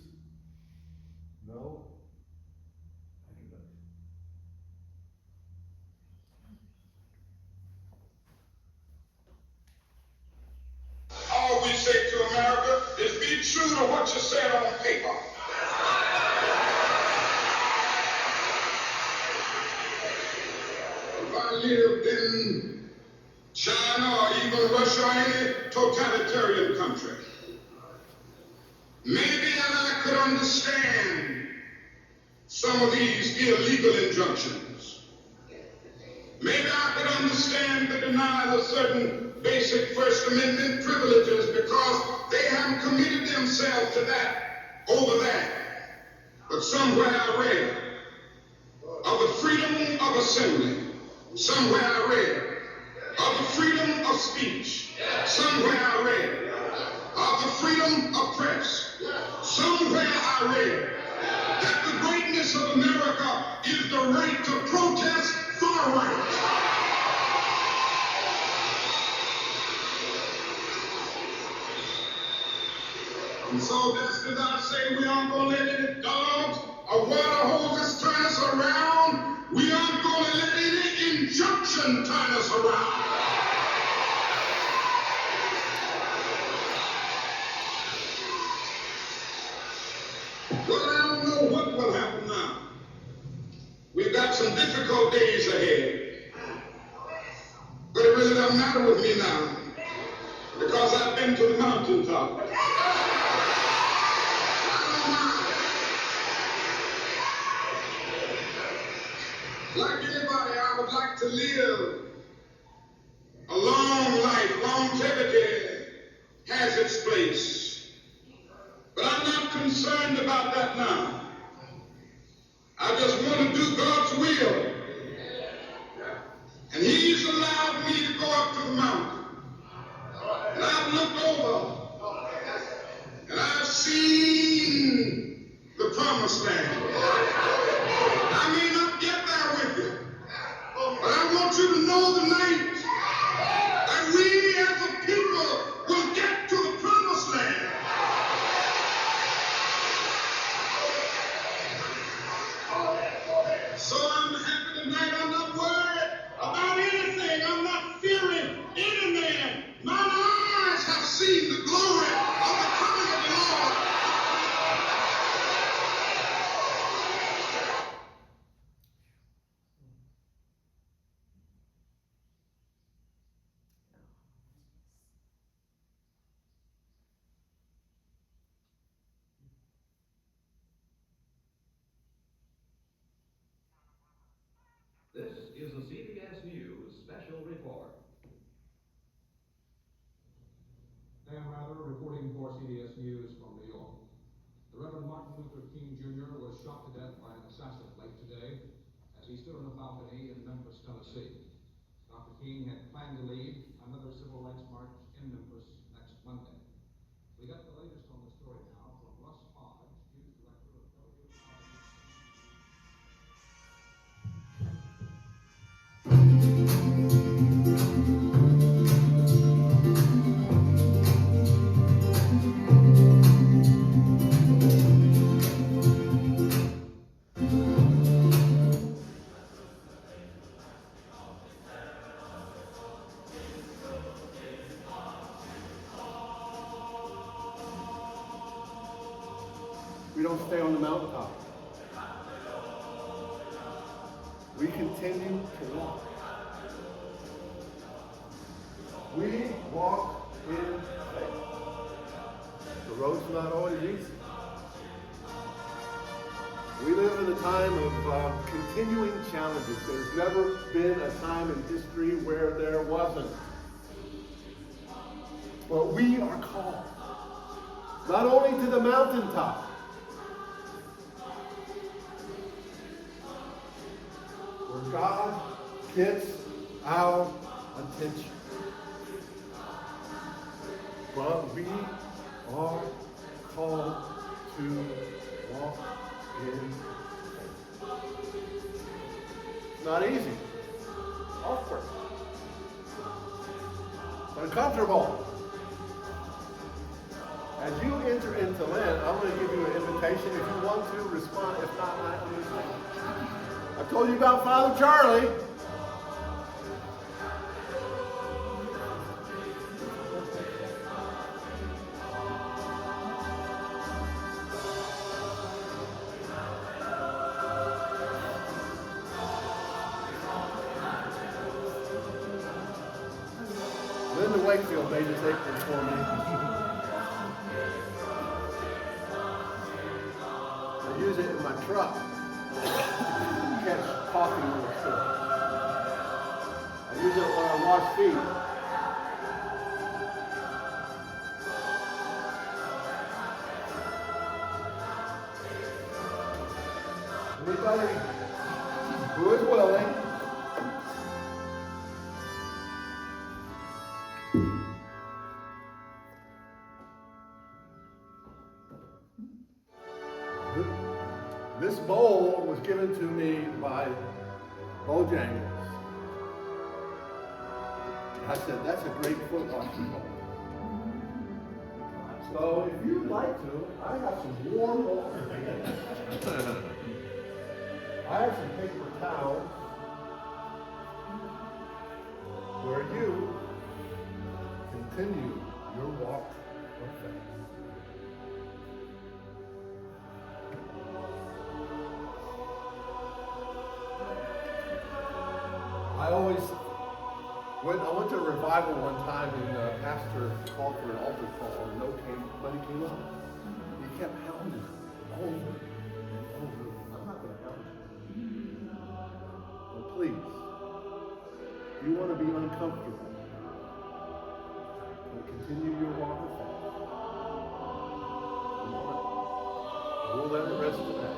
no introduction. All we say to America is be true to what you said on paper. If I lived in China or even Russia or any totalitarian country, maybe I could understand some of these illegal injunctions. Maybe I could understand the denial of certain basic First Amendment privileges because they haven't committed themselves to that over that. But somewhere I read of the freedom of assembly. Somewhere I read of the freedom of speech. Somewhere I read of the freedom of press. Somewhere I read that the greatness of America is the right to protest far right. And so just as I say we aren't going to let any dogs or water hoses turn us around, we aren't going to let any injunction turn us around. Well, I don't know what will happen now. We've got some difficult days ahead. But it really doesn't matter with me now, because I've been to the mountaintop. Like anybody, I would like to live a long life. Longevity has its place. But I'm not concerned about that now. I just want to do God's will. And He's allowed me to go up to the mountain. And I've looked over and I've seen the promised land. I may not get there with you, but I want you to know tonight that we as a people will get to the promised land. So I'm happy tonight. I'm not worried about anything. I'm not fearing any man. Mine eyes have seen the glory of the coming of the Lord. This is a CBS News special report. Dan Rather reporting for CBS News from New York. The Reverend Martin Luther King Jr. was shot to death by an assassin late today as he stood on a balcony in Memphis, Tennessee. Dr. King had planned to lead another civil rights march in Memphis next Monday. We got the latest on the story now from Russ Hodge, news director of WRNC. We don't stay on the mountaintop. We continue to walk. We walk in faith. The road's not always easy. We live in a time of continuing challenges. There's never been a time in history where there wasn't. But we are called not only to the mountaintop, where God gets our attention, but we are called to walk in faith. It's not easy, awkward, uncomfortable. As you enter into land, I'm going to give you an invitation. If you want to respond, if not, I understand. I told you about Father Charlie. Linda Wakefield made this apron for me. I use it in my truck. Catch coffee when it's good. I use it when I wash feet. Anybody who is willing This bowl was given to me by Bojangles. I said, that's a great foot washing bowl. So if you'd like to, I have some warm water. I have some paper towels where you continue your walk of faith. I went to a revival one time and the pastor called for an altar call and nobody came up. He kept pounding over and over. I'm not going to pound you. But please, if you want to be uncomfortable, and continue your walk of faith, we'll let it rest today.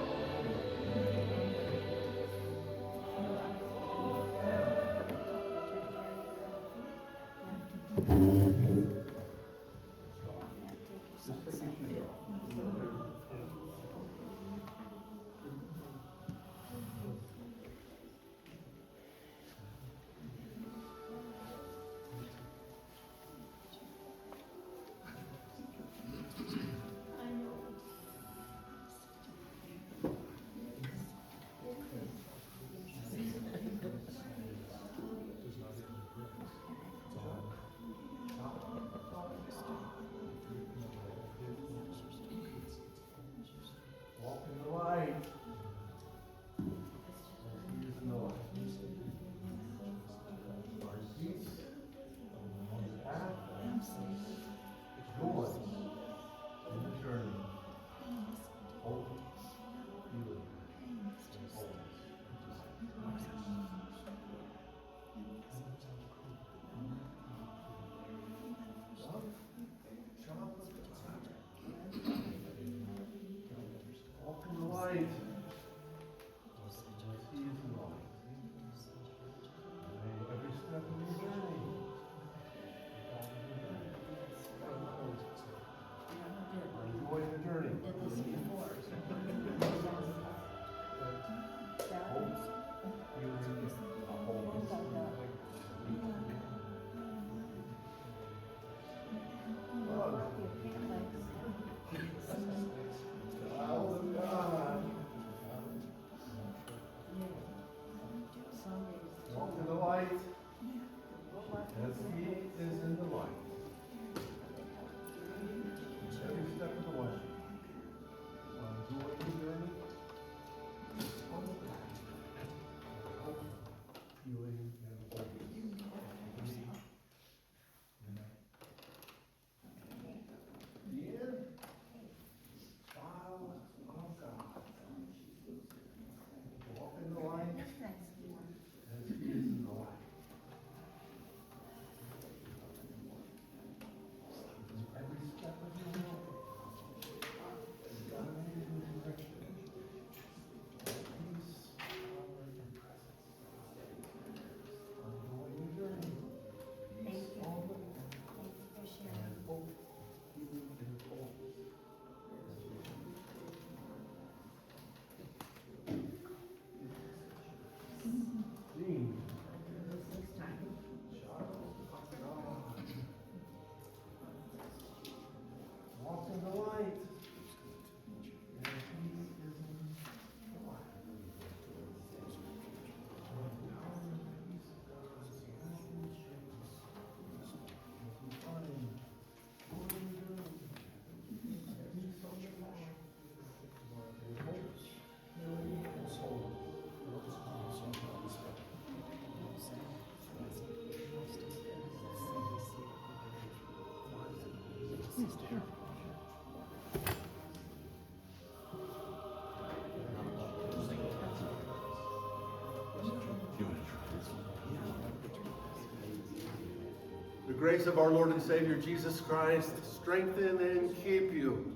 The grace of our Lord and Savior Jesus Christ strengthen and keep you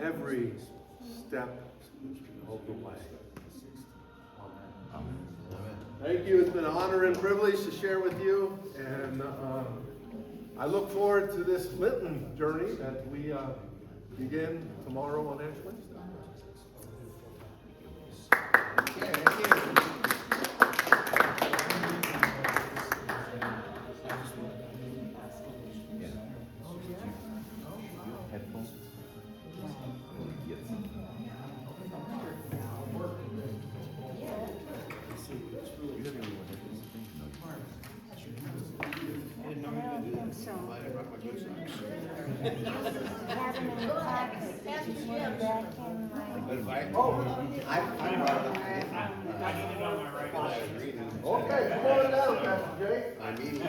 every step of the way. Amen. Thank you. It's been an honor and privilege to share with you, and I look forward to this Lenten journey that we begin tomorrow on Ash Wednesday. Okay, come on down, Pastor Jay. I mean,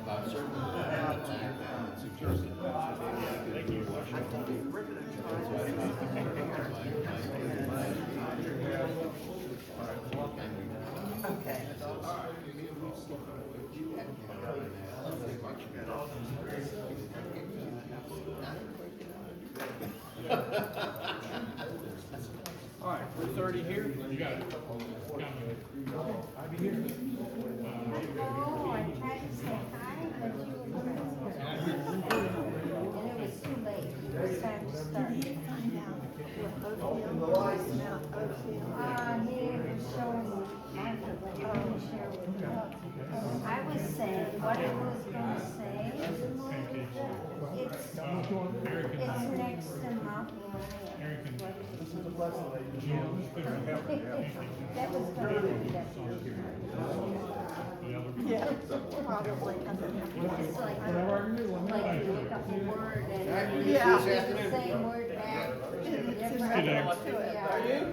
about certain and suggested. Okay. All right, 30 here. You got it. I'll be here. Oh, I tried to say hi, but you were present. And it was too late. It was time to start. Did you find out what Oakfield was about Oakfield? He was showing me after what he was sharing with me. I was saying, what I was gonna say, it's next to Mount Moriah. That was gonna be that. Yeah, probably. It's like you look up a word and Yeah. it's the same word back. Different. Yeah.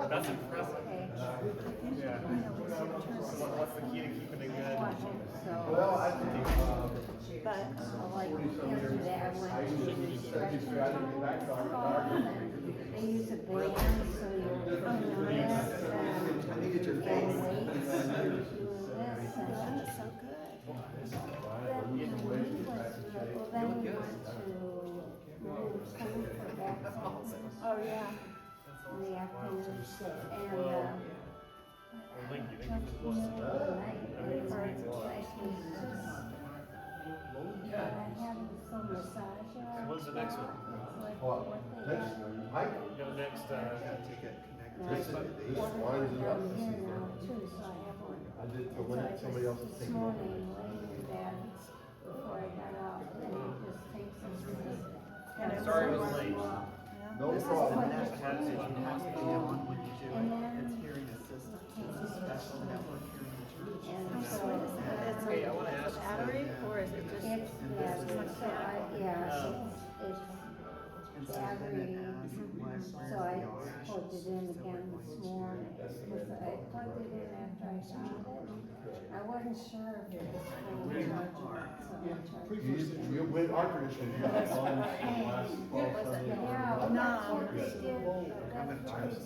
That's impressive. Yeah. What's the key to keeping it good? Well, I think, But like yesterday, I went to this I didn't get back to our garden. they use a band, so you're putting on this and weights and doing this and that's so good. Then we went to move some for baptism. Oh, yeah. In the afternoon, and, When's the next one? What? Next, hike? Go next, This wines and nuts. I did to limit somebody else's This taking morning, over. laying in bed, before I got up, and it just takes us. Sorry it was late. No This is problem. the next passage you have to be on when you do it. It's hearing assistant. It's a special network hearing church. And so, Hey, I wanna ask. Battery, or is it just? it's, yeah, so I, yeah, it's And so then it battery, asks, why so I plugged it in again this morning, because I plugged it in after I found it. I wasn't sure if it was fully charged or not, so I charged it. You win our tradition, you got phones for the last 12, 17 years. Yeah, well, that's what they did, that's what they did.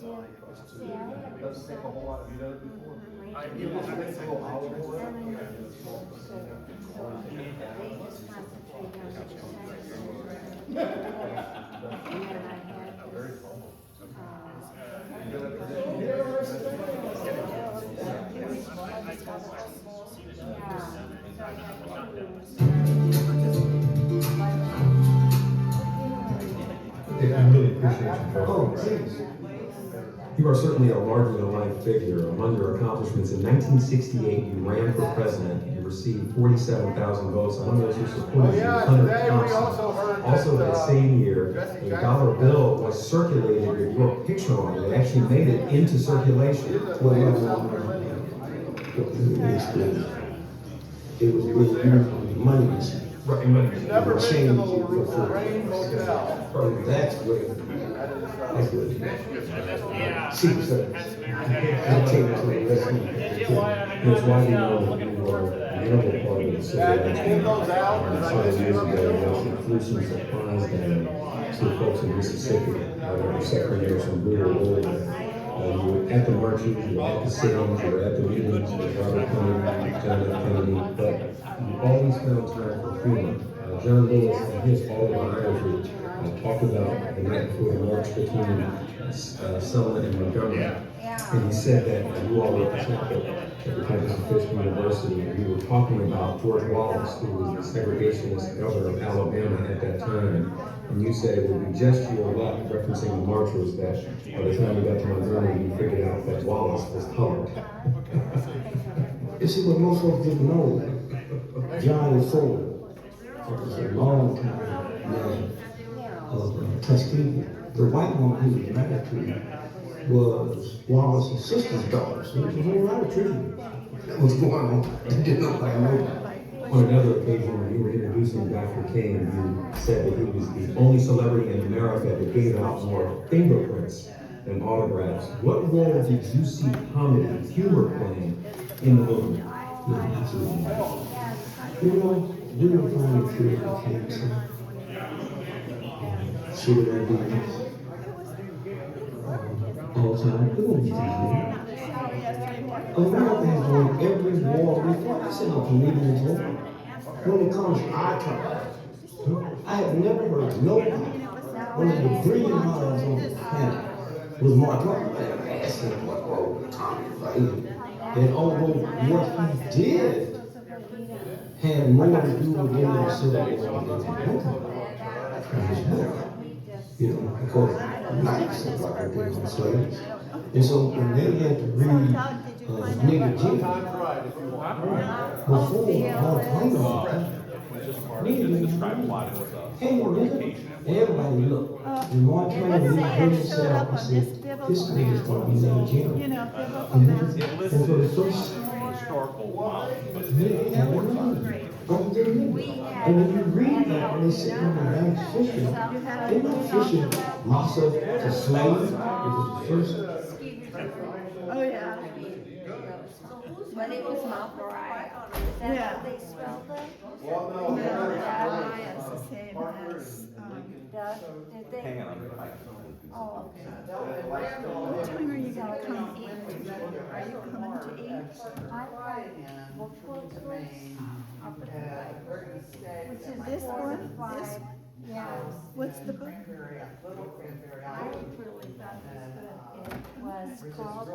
See, I had It doesn't take a whole lot, have you done it before? I You just make a little olive oil. So they just concentrate on the text. And then I had Very this, cool. uh, You got a tradition? I really appreciate you. Oh, please. You are certainly a larger-than-life figure. Among your accomplishments, in 1968, you ran for president. You received 47,000 votes. Among those who supported you, Hunter Today we Thompson. also heard Also that, that same year, Jesse a Jackson- dollar bill was circulated with your picture on it. It actually made it into circulation. He's a late South Carolinian. It was really money. Right, money. Never been to the Lorraine Motel. Oh, that's great. That's good. Secret Service. That came to the rescue. That's why we know that we were a memorable part of the civil That rights pull those out, and I movement. guess you 5 years ago, know. we actually flew some supplies down to the folks in Mississippi. Second, there were some real old. You were at the marches, you were at the sittings, you were at the meetings with Robert Kennedy, John F. Kennedy, but you always found time for humor. John Lewis and his autobiography talked about the night before the march between Selma and Montgomery. And he said that you all were at the chapel at the Pentecostal Christian University, and you were talking about George Wallace, who was the segregationist governor of Alabama at that time. And you said it would be just your luck, referencing the marchers, that by the time you got to Montgomery, you figured out that Wallace was colored. You see, what most folks didn't know, John Ford was a long time man of Tuskegee. The white woman he was married to was Wallace's sister's daughter, so there's a whole lot of treatment that was going on that didn't nobody know. On another occasion, when you were introducing Dr. King, you said that he was the only celebrity in America that gave out more fingerprints than autographs. What role did you see comedy, humor playing in the movie? Yeah, absolutely. You know, we were trying to create a cancer. See what I did? All the time. It won't be time. America has won every war before. I said no Canadian war. When it comes to our time, I have never heard nobody, one of the brilliant minds on the planet, was Mark Twain. Asking what role the comedy played. And although what he did had more to do with women and civil war than his book. You know, because nights look like they on slaves. And so when they had to read Nigga Jim before all Congress, and everybody looked. And Mark Twain read himself and said, this nigga's gonna be Nigga Jim. And for the first and when you read that, when they sit on the bank fishing, they're not fishing massa to slave. It was the first. Oh, yeah. But it was Mount Moriah. Is that how they spelled it? Well, no. Moriah is the same as, did they? Hang on. Oh, okay. What time are you gonna come eat? Are you coming to eat? I like book clubs. Which is this one? This? Yeah. What's the book? I really thought it was called.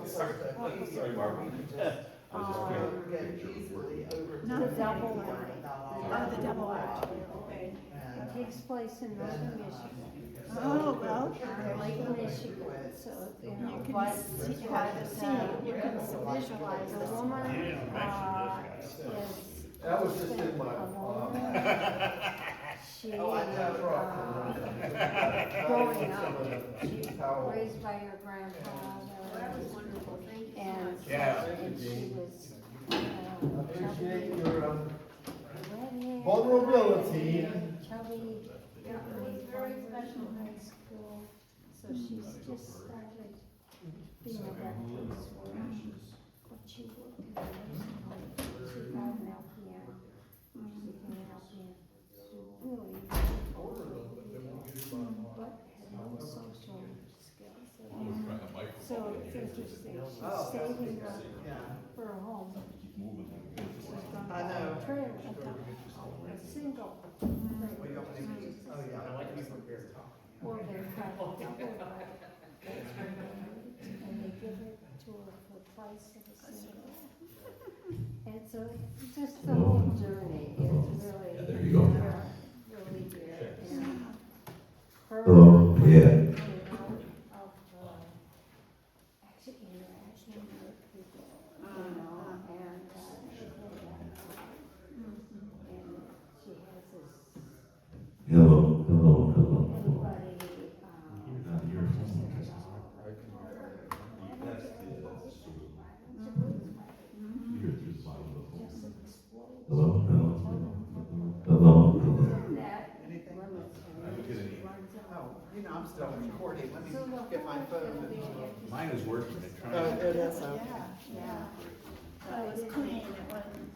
Sorry, Barbara. Not the Double Line. Oh, the Double Line. It takes place in northern Michigan. Oh, well. Lake Michigan, so, you know, You but can see, have the scene, you can visualize the this. woman, is. That was just in my, She, growing up, she was raised by her grandfather, and she was, appreciate your redhead, vulnerability. chubby, very special in high school, so she's just started being a recluse for what she worked in. She got an LPN, she can LPN, really, but had no social skills at all. So it's interesting, she's saving up for a home. She's gonna I know. buy a trailer, a single. Or they have a double wide, and they give it to her for the price of a single. And so it's just the whole journey is really, there you go. really good. And her, Oh, yeah. of actually interaction with people, you know, and she has this. Hello. You know, I'm still recording, let me get my phone. Mine is working. Oh, it is, okay. Yeah. Oh, it was clean, it wasn't.